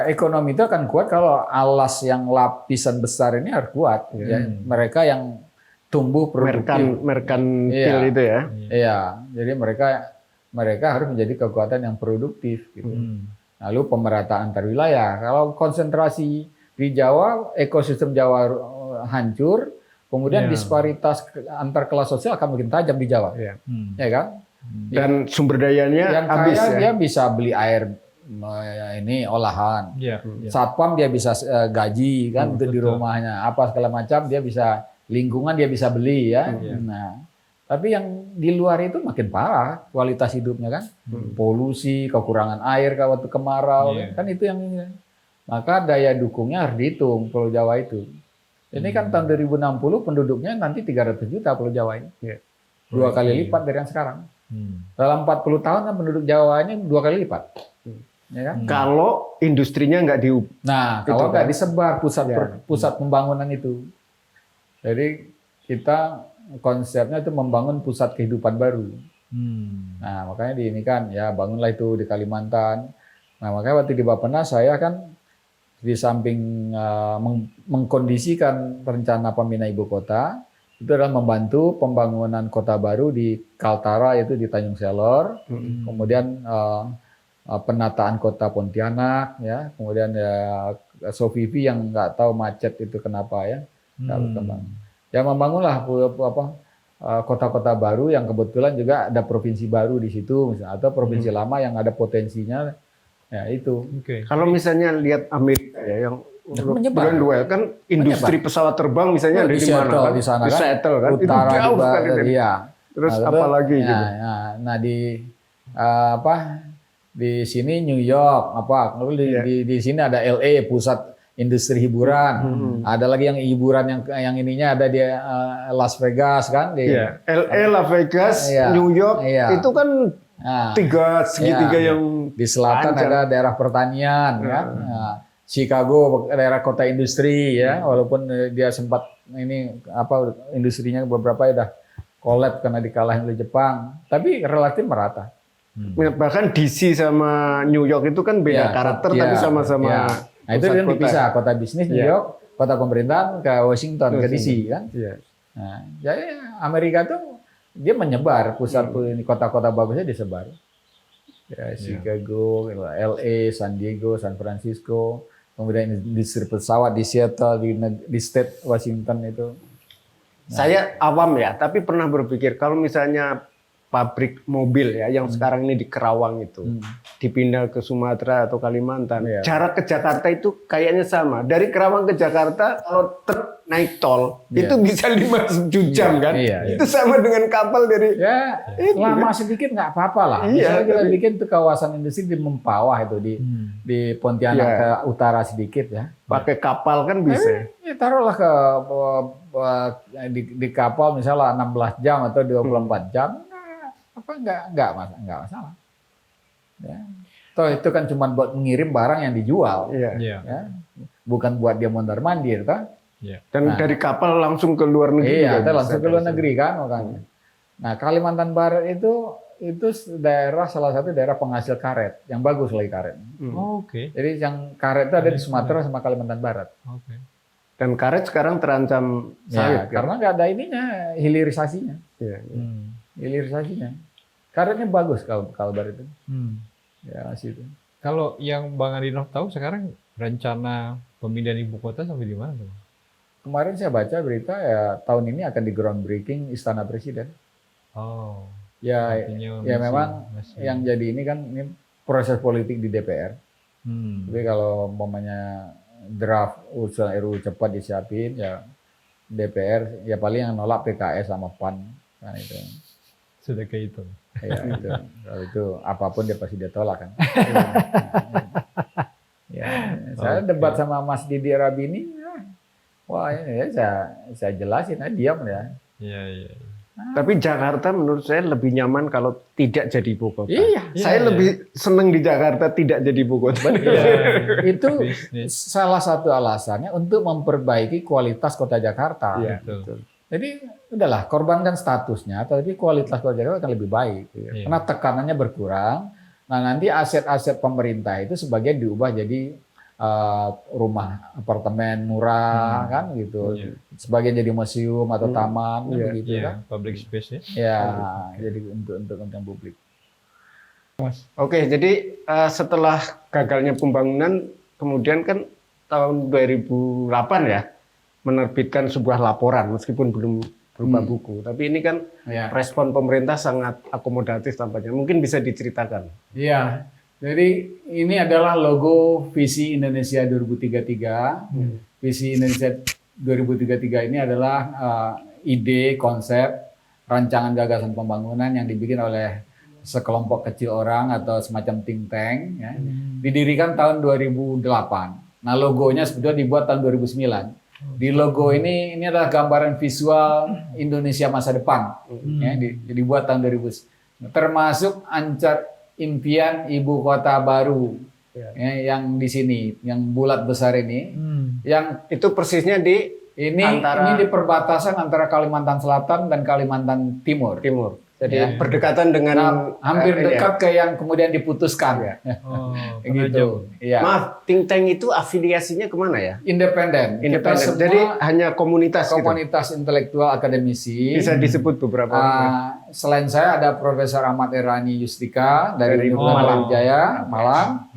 ekonomi itu akan kuat kalau alas yang lapisan besar ini harus kuat. Ya, mereka yang tumbuh produktif. Merkantil itu ya. Iya, jadi mereka harus menjadi kekuatan yang produktif gitu. Lalu pemerataan antar wilayah. Kalau konsentrasi di Jawa, ekosistem Jawa hancur, kemudian disparitas antar kelas sosial akan makin tajam di Jawa, ya kan? Dan sumber dayanya yang habis kaya ya. dia bisa beli air ini olahan, satpam dia bisa gaji kan untuk di rumahnya, apa segala macam dia bisa, lingkungan dia bisa beli ya. Nah, tapi yang di luar itu makin parah kualitas hidupnya kan, polusi, kekurangan air waktu kemarau, kan itu yang ini. Maka daya dukungnya harus dihitung Pulau Jawa itu. Ini kan tahun 2060 penduduknya nanti 300 juta Pulau Jawa ini. 2 kali lipat dari yang sekarang. Dalam 40 tahun kan penduduk Jawa ini 2 kali lipat. Ya kan? Kalau industrinya nggak Nah, kalau nggak disebar pusat pembangunan itu. Jadi kita konsepnya itu membangun pusat kehidupan baru. Nah, makanya di ini kan ya bangunlah itu di Kalimantan. Nah, makanya waktu di Bappenas saya kan di samping mengkondisikan rencana pemindahan ibu kota, itu adalah membantu pembangunan kota baru di Kaltara, yaitu di Tanjung Selor, kemudian penataan kota Pontianak, ya, kemudian ya Sovivi yang nggak tahu macet itu kenapa ya, nggak berkembang. Ya membangunlah kota-kota baru yang kebetulan juga ada provinsi baru di situ, misalnya, atau provinsi lama yang ada potensinya. Ya itu. Kalau misalnya lihat Amerika ya yang menyebar kan industri pesawat terbang misalnya ada di mana kan? Di sana di Seattle kan? Utara itu jauh juga, sekali dari. iya. Terus apa lagi gitu? Nah di sini New York di sini ada LA pusat industri hiburan. Ada lagi yang hiburan yang ininya ada di Las Vegas kan di LA, Las Vegas, New York itu kan segitiga yang di selatan ada daerah pertanian kan. Nah, Chicago daerah kota industri ya, walaupun dia sempat ini industrinya beberapa udah collapse karena dikalahin oleh Jepang, tapi relatif merata. Bahkan DC sama New York itu kan beda karakter tapi sama-sama. Nah, itu kan dipisah, kota bisnis New York, kota pemerintahan ke Washington, ke DC kan. Nah, jadi Amerika tuh dia menyebar pusat ini kota-kota bagusnya disebar. Ya, Chicago, LA, San Diego, San Francisco, kemudian industri pesawat di Seattle, di state Washington itu. Saya awam ya, tapi pernah berpikir kalau misalnya pabrik mobil ya yang sekarang ini di Kerawang itu dipindah ke Sumatera atau Kalimantan, jarak ke Jakarta itu kayaknya sama. Dari Kerawang ke Jakarta kalau truk naik tol itu bisa 5 jam kan? Itu sama dengan kapal dari lama sedikit nggak apa-apa lah. Misalnya kita bikin tuh kawasan industri di Mempawah itu di Pontianak ke utara sedikit ya. Pakai kapal kan bisa. Taruhlah di kapal misalnya 16 jam atau 24 jam. Enggak masalah. Ya. Toh itu kan cuma buat mengirim barang yang dijual. Ya. Bukan buat dia mondar-mandir kan. Dan dari kapal langsung ke luar negeri. Iya, langsung ke luar negeri kan makanya. Nah, Kalimantan Barat itu salah satu daerah penghasil karet yang bagus lagi karet. Jadi yang karet itu ada di Sumatera sama Kalimantan Barat. Dan karet sekarang terancam sawit karena nggak ada ininya, hilirisasinya. Hilirisasinya. Karetnya bagus kalau Barat itu. Ya, situ. Kalau yang Bang Adinov tahu sekarang rencana pemindahan ibu kota sampai di mana, Bang? Kemarin saya baca berita ya tahun ini akan di groundbreaking Istana Presiden. Ya memang yang jadi ini kan ini proses politik di DPR. Tapi kalau umpamanya draft usulan RUU cepat disiapin ya DPR ya paling yang nolak PKS sama PAN kan itu. Sudah kayak itu. Ya, itu. Kalau itu apapun dia tolak kan. Ya, saya debat sama Mas Didi Rabini. Wah, ini ya saya jelasin aja diam ya. Iya. Tapi Jakarta menurut saya lebih nyaman kalau tidak jadi ibu kota. Iya. Saya lebih seneng di Jakarta tidak jadi ibu kota. Itu salah satu alasannya untuk memperbaiki kualitas kota Jakarta. Iya, betul. Jadi udahlah korbankan statusnya, tapi kualitas kota Jakarta akan lebih baik. Iya. Karena tekanannya berkurang. Nah nanti aset-aset pemerintah itu sebagian diubah jadi rumah apartemen murah kan gitu. Iya. Sebagian jadi museum atau taman kan begitu kan. Public space ya. Ya, jadi untuk publik. Oke, jadi setelah gagalnya pembangunan, kemudian kan tahun 2008 ya menerbitkan sebuah laporan meskipun belum berupa buku. Tapi ini kan respon pemerintah sangat akomodatif tampaknya. Mungkin bisa diceritakan. Iya. Jadi ini adalah logo visi Indonesia 2033. Visi Indonesia 2033 ini adalah ide, konsep, rancangan gagasan pembangunan yang dibikin oleh sekelompok kecil orang atau semacam think tank. Ya. Didirikan tahun 2008. Nah logonya sebetulnya dibuat tahun 2009. Di logo ini adalah gambaran visual Indonesia masa depan. Ya, dibuat tahun 2000. Termasuk impian ibu kota baru ya, yang di sini, yang bulat besar ini, yang itu persisnya di ini di perbatasan antara Kalimantan Selatan dan Kalimantan Timur. Jadi berdekatan dengan hampir dekat ke yang kemudian diputuskan. Gitu. Ya. Maaf, think tank itu afiliasinya kemana ya? Independen. Kita semua jadi hanya komunitas intelektual akademisi. Bisa disebut beberapa orang. Selain saya ada Profesor Ahmad Erani Yustika dari Universitas Jaya Malang.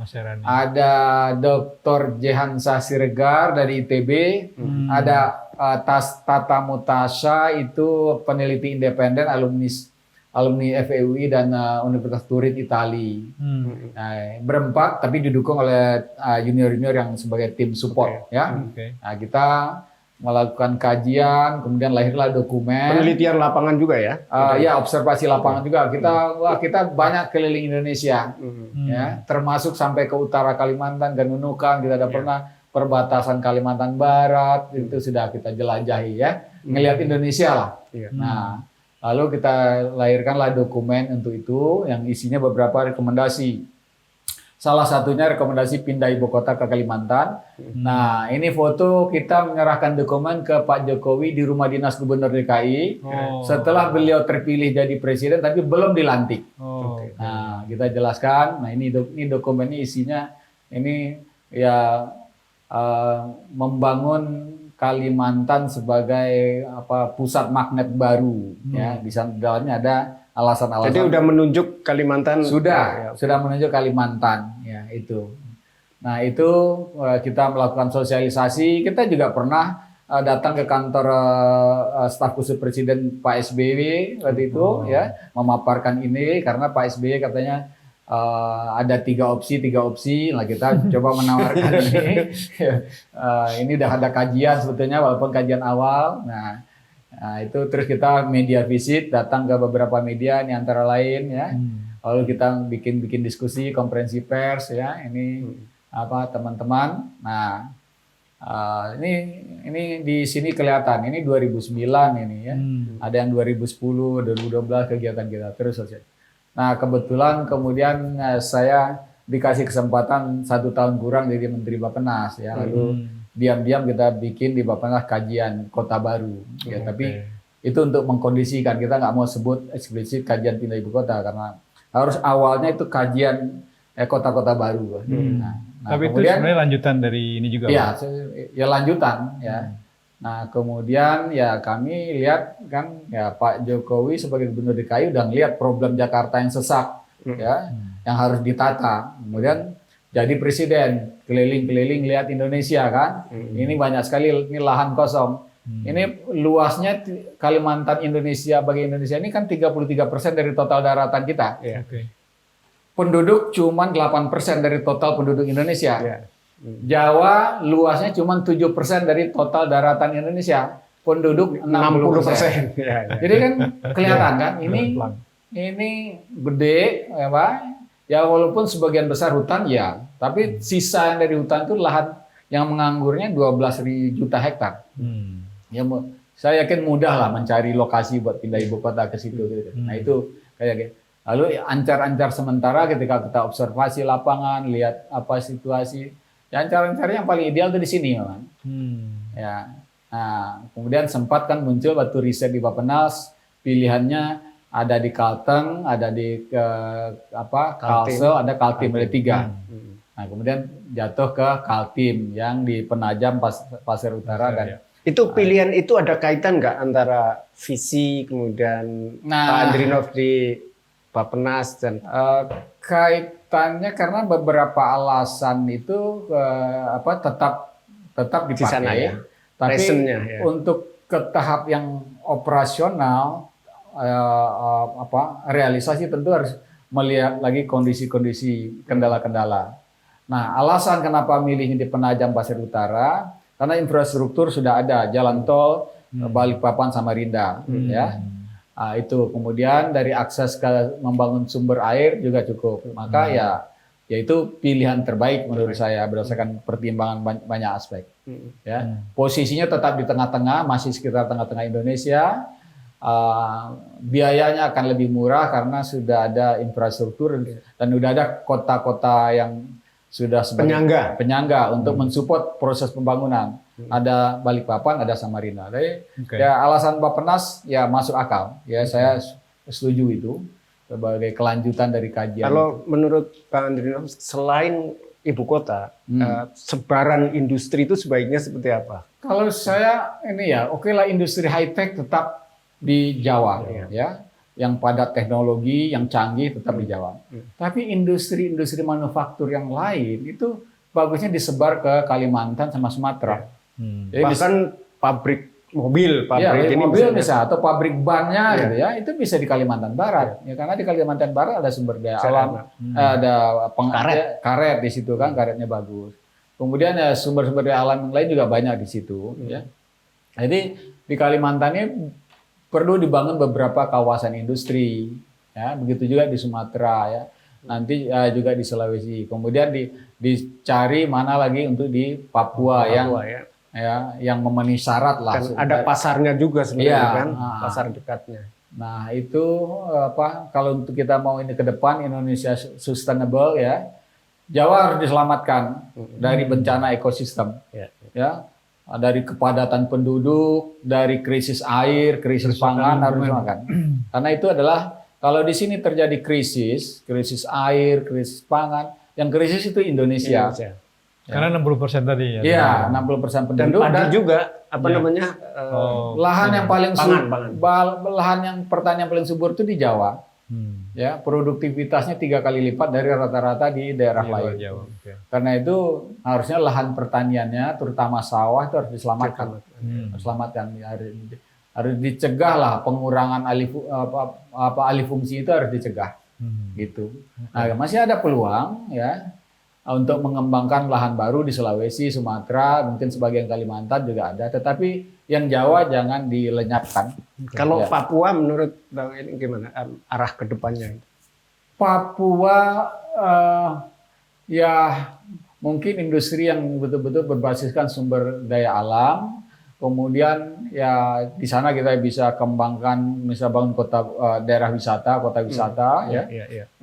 Ada Dr. Jehansa Siregar dari ITB. Ada Tata Mutasya itu peneliti independen alumni FEUI dan Universitas Turin Itali. Nah, berempat tapi didukung oleh junior-junior yang sebagai tim support ya. Nah, kita melakukan kajian, kemudian lahirlah dokumen. Penelitian lapangan juga ya? Ya, observasi lapangan juga. Kita banyak keliling Indonesia, ya, termasuk sampai ke utara Kalimantan, ke Nunukan. Kita ada pernah perbatasan Kalimantan Barat itu sudah kita jelajahi ya, ngelihat Indonesia lah. Nah, lalu kita lahirkanlah dokumen untuk itu yang isinya beberapa rekomendasi. Salah satunya rekomendasi pindah ibu kota ke Kalimantan. Nah, ini foto kita menyerahkan dokumen ke Pak Jokowi di rumah dinas Gubernur DKI setelah beliau terpilih jadi presiden tapi belum dilantik. Nah, kita jelaskan. Nah, ini dokumen ini isinya ini ya membangun Kalimantan sebagai pusat magnet baru ya. Di dalamnya ada alasan-alasan. Jadi udah menunjuk Kalimantan. Sudah menunjuk Kalimantan ya itu. Nah, itu kita melakukan sosialisasi. Kita juga pernah datang ke kantor staf khusus Presiden Pak SBY waktu itu ya, memaparkan ini karena Pak SBY katanya ada tiga opsi. Nah, kita coba menawarkan ini. Ini udah ada kajian sebetulnya walaupun kajian awal. Nah, itu terus kita media visit, datang ke beberapa media ini antara lain ya. Lalu kita bikin diskusi, konferensi pers ya. Ini teman-teman. Nah, ini di sini kelihatan. Ini 2009 ini ya. Ada yang 2010, 2012 kegiatan kita terus saja. Nah, kebetulan kemudian saya dikasih kesempatan 1 tahun kurang jadi Menteri Bappenas ya. Lalu diam-diam kita bikin di Bappenas kajian kota baru ya. Tapi itu untuk mengkondisikan, kita nggak mau sebut eksplisit kajian pindah ibu kota karena harus awalnya itu kajian kota-kota baru. Nah, tapi kemudian, itu sebenarnya lanjutan dari ini juga. Ya lanjutan ya. Nah, kemudian ya kami lihat kan ya Pak Jokowi sebagai Gubernur DKI udah ngelihat problem Jakarta yang sesak ya, yang harus ditata. Kemudian jadi presiden, keliling-keliling lihat Indonesia kan. Ini banyak sekali ini lahan kosong. Ini luasnya Kalimantan Indonesia bagi Indonesia ini kan 33% dari total daratan kita. Penduduk cuma 8% dari total penduduk Indonesia. Jawa luasnya cuma 7% dari total daratan Indonesia, penduduk 60%. Jadi kan kelihatan kan ini ini gede, ya Pak. Ya walaupun sebagian besar hutan ya, tapi sisa yang dari hutan itu lahan yang menganggurnya 12 juta hektar. Ya, saya yakin mudah lah mencari lokasi buat pindah ibu kota ke situ. Gitu. Nah itu kayak gitu. Lalu ancar-ancar sementara ketika kita observasi lapangan, lihat apa situasi, ya ancar-ancarnya yang paling ideal itu di sini memang. Ya. Nah, kemudian sempat kan muncul waktu riset di Bappenas, pilihannya ada di Kalteng, ada di Kalsel, ada Kaltim, ada 3. Nah, kemudian jatuh ke Kaltim yang di Penajam, Pasir Utara dan itu pilihan itu ada kaitan nggak antara visi kemudian Pak Andrinov di Bappenas dan kaitannya karena beberapa alasan itu tetap dipakai. Di sana ya. Tapi ya. untuk ke tahap yang operasional realisasi tentu harus melihat lagi kondisi-kondisi kendala-kendala. Nah, alasan kenapa milihnya di Penajam Pasir Utara karena infrastruktur sudah ada, jalan tol Balikpapan Samarinda ya. Nah, itu kemudian dari akses ke membangun sumber air juga cukup. Maka ya itu pilihan terbaik menurut saya berdasarkan pertimbangan banyak aspek. Ya, posisinya tetap di tengah-tengah, masih sekitar tengah-tengah Indonesia. Biayanya akan lebih murah karena sudah ada infrastruktur dan sudah ada kota-kota yang sudah penyangga untuk mensupport proses pembangunan. Ada Balikpapan, ada Samarinda. Jadi ya alasan Bappenas ya masuk akal. Ya saya setuju itu sebagai kelanjutan dari kajian. Kalau menurut Bang Andrinov, selain ibu kota, sebaran industri itu sebaiknya seperti apa? Kalau saya ini ya, oke lah industri high tech tetap di Jawa ya. Yang padat teknologi, yang canggih tetap di Jawa. Tapi industri-industri manufaktur yang lain itu bagusnya disebar ke Kalimantan sama Sumatera. Jadi bahkan pabrik mobil, pabrik ini mobil bisa atau pabrik bannya gitu ya, itu bisa di Kalimantan Barat. Ya karena di Kalimantan Barat ada sumber daya alam, ada karet di situ kan, karetnya bagus. Kemudian ya sumber-sumber daya alam yang lain juga banyak di situ ya. Jadi di Kalimantan ini perlu dibangun beberapa kawasan industri ya, begitu juga di Sumatera ya. Nanti juga di Sulawesi. Kemudian dicari mana lagi untuk di Papua yang memenuhi syarat lah. Dan ada pasarnya juga sebenarnya kan, pasar dekatnya. Nah itu kalau untuk kita mau ini ke depan Indonesia sustainable ya, Jawa harus diselamatkan dari bencana ekosistem, ya, dari kepadatan penduduk, dari krisis air, krisis pangan harus diselamatkan. Karena itu adalah kalau di sini terjadi krisis air, krisis pangan, yang krisis itu Indonesia. Karena 60% tadi ya. Iya, 60% penduduk dan juga namanya lahan yang paling lahan yang pertanian paling subur itu di Jawa. Ya, produktivitasnya 3 kali lipat dari rata-rata di daerah lain. Jawa. Karena itu harusnya lahan pertaniannya, terutama sawah itu harus diselamatkan. Harus dicegah lah pengurangan alih fungsi itu harus dicegah. Gitu. Nah, masih ada peluang ya untuk mengembangkan lahan baru di Sulawesi, Sumatera, mungkin sebagian Kalimantan juga ada, tetapi yang Jawa jangan dilenyapkan. Kalau Papua menurut Bang ini gimana arah ke depannya? Papua ya mungkin industri yang betul-betul berbasiskan sumber daya alam, kemudian ya di sana kita bisa kembangkan, misalnya bangun daerah wisata, kota wisata,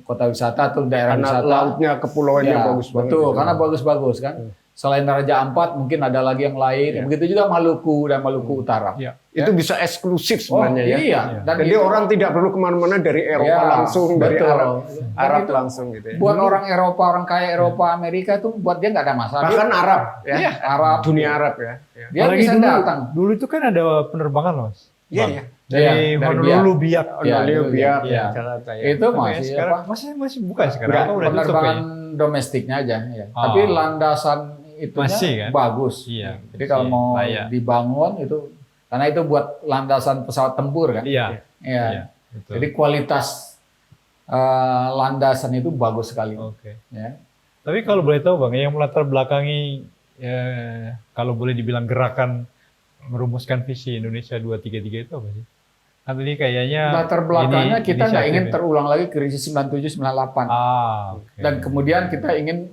kota wisata atau daerah karena wisata. Lautnya, kepulauannya bagus banget. Betul, karena bagus-bagus kan. Selain Raja Ampat, mungkin ada lagi yang lain. Begitu juga Maluku dan Maluku Utara. Itu bisa eksklusif sebenarnya ya. Iya. Dan jadi orang tidak perlu kemana-mana dari Eropa langsung, dari Arab langsung gitu ya. Buat orang Eropa, orang kaya Eropa, Amerika itu buat dia nggak ada masalah. Bahkan Arab ya. Arab, dunia Arab ya. Dia bisa datang. Dulu itu kan ada penerbangan loh, Mas. Iya. Dari Honolulu Biak. Biak. Jakarta ya. Itu masih buka sekarang. Penerbangan domestiknya aja ya. Tapi landasan itunya bagus. Iya. Jadi kalau mau dibangun itu karena itu buat landasan pesawat tempur kan. Iya. Jadi kualitas landasan itu bagus sekali. Ya. Tapi kalau boleh tahu Bang, yang melatar belakangi kalau boleh dibilang gerakan merumuskan visi Indonesia 233 itu apa sih? Ini kayaknya latar belakangnya kita nggak ingin inisiatif ya? terulang lagi krisis 97-98. Oke. Dan kemudian kita ingin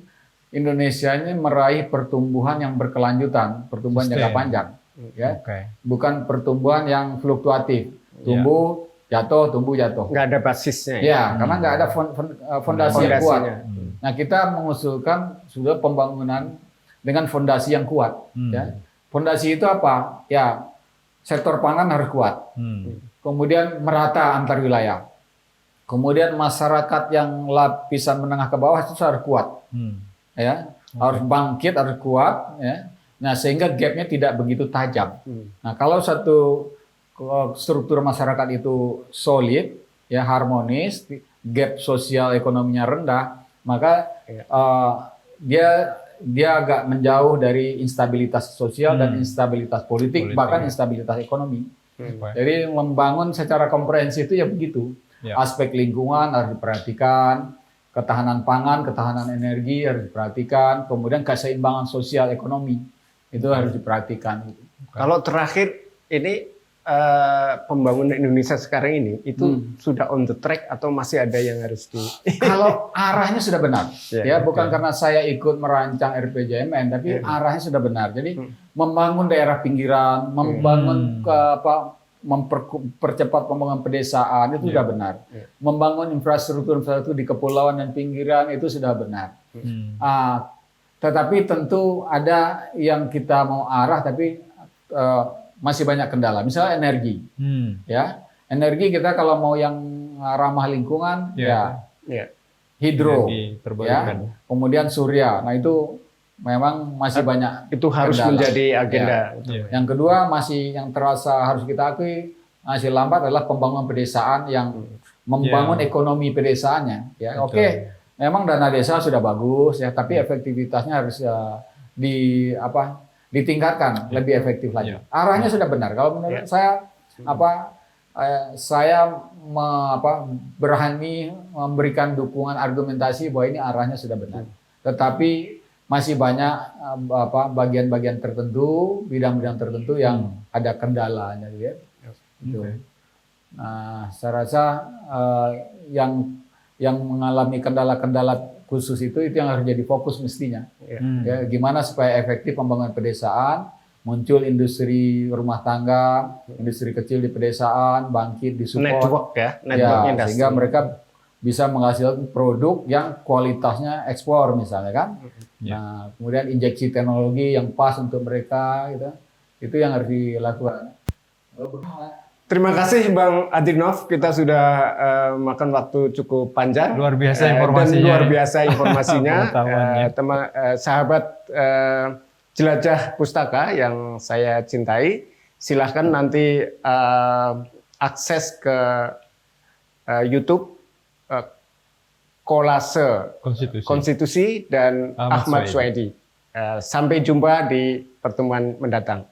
Indonesia ini meraih pertumbuhan yang berkelanjutan, pertumbuhan jangka Sustain. panjang, ya, Oke. bukan pertumbuhan yang fluktuatif, tumbuh jatuh, tumbuh jatuh. Nggak ada basisnya. Ya, karena nggak ada fondasi yang kuat. Fondasinya. Nah, kita mengusulkan sudah pembangunan dengan fondasi yang kuat. Ya, fondasi itu apa? Ya, sektor pangan harus kuat. Kemudian merata antar wilayah. Kemudian masyarakat yang lapisan menengah ke bawah itu harus kuat. Ya, harus bangkit, harus kuat. Ya. Nah, sehingga gapnya tidak begitu tajam. Nah, kalau satu struktur masyarakat itu solid, ya harmonis, gap sosial ekonominya rendah, maka dia agak menjauh dari instabilitas sosial dan instabilitas politik, bahkan instabilitas ekonomi. Jadi membangun secara komprehensif itu ya begitu. Aspek lingkungan harus diperhatikan, ketahanan pangan, ketahanan energi harus diperhatikan, kemudian keseimbangan sosial ekonomi itu harus diperhatikan. Kalau terakhir ini pembangunan Indonesia sekarang ini itu sudah on the track atau masih ada yang harus di? Kalau arahnya sudah benar, ya bukan karena saya ikut merancang RPJMN, tapi arahnya sudah benar. Jadi membangun daerah pinggiran, membangun mempercepat pembangunan pedesaan itu sudah benar. Membangun infrastruktur di kepulauan dan pinggiran itu sudah benar. Tetapi tentu ada yang kita mau arah, tapi masih banyak kendala. Misalnya energi, ya energi kita kalau mau yang ramah lingkungan, hidro, ya, kemudian surya. Nah itu memang masih banyak. Itu harus kendala. menjadi agenda. Yang kedua masih yang terasa harus kita akui masih lambat adalah pembangunan pedesaan yang membangun ekonomi pedesaannya. Ya, oke, memang dana desa sudah bagus ya, tapi efektivitasnya harus ditingkatkan lebih efektif lagi. Arahnya sudah benar. Kalau menurut saya berani memberikan dukungan argumentasi bahwa ini arahnya sudah benar. Tetapi masih banyak bagian-bagian tertentu, bidang-bidang tertentu yang ada kendalanya, gitu ya. Gitu. Nah, saya rasa yang mengalami kendala-kendala khusus itu yang harus jadi fokus mestinya. Ya, gimana supaya efektif pembangunan pedesaan, muncul industri rumah tangga, industri kecil di pedesaan, bangkit, disupport, network sehingga mereka bisa menghasilkan produk yang kualitasnya ekspor misalnya kan. Nah, kemudian injeksi teknologi yang pas untuk mereka gitu. Itu yang harus dilakukan. Terima kasih Bang Adinov, kita sudah makan waktu cukup panjang. Luar biasa informasinya. Dan luar biasa informasinya. Sahabat jelajah pustaka yang saya cintai, silahkan nanti akses ke YouTube Kolase Konstitusi dan Ahmad Suwaidi. Sampai jumpa di pertemuan mendatang.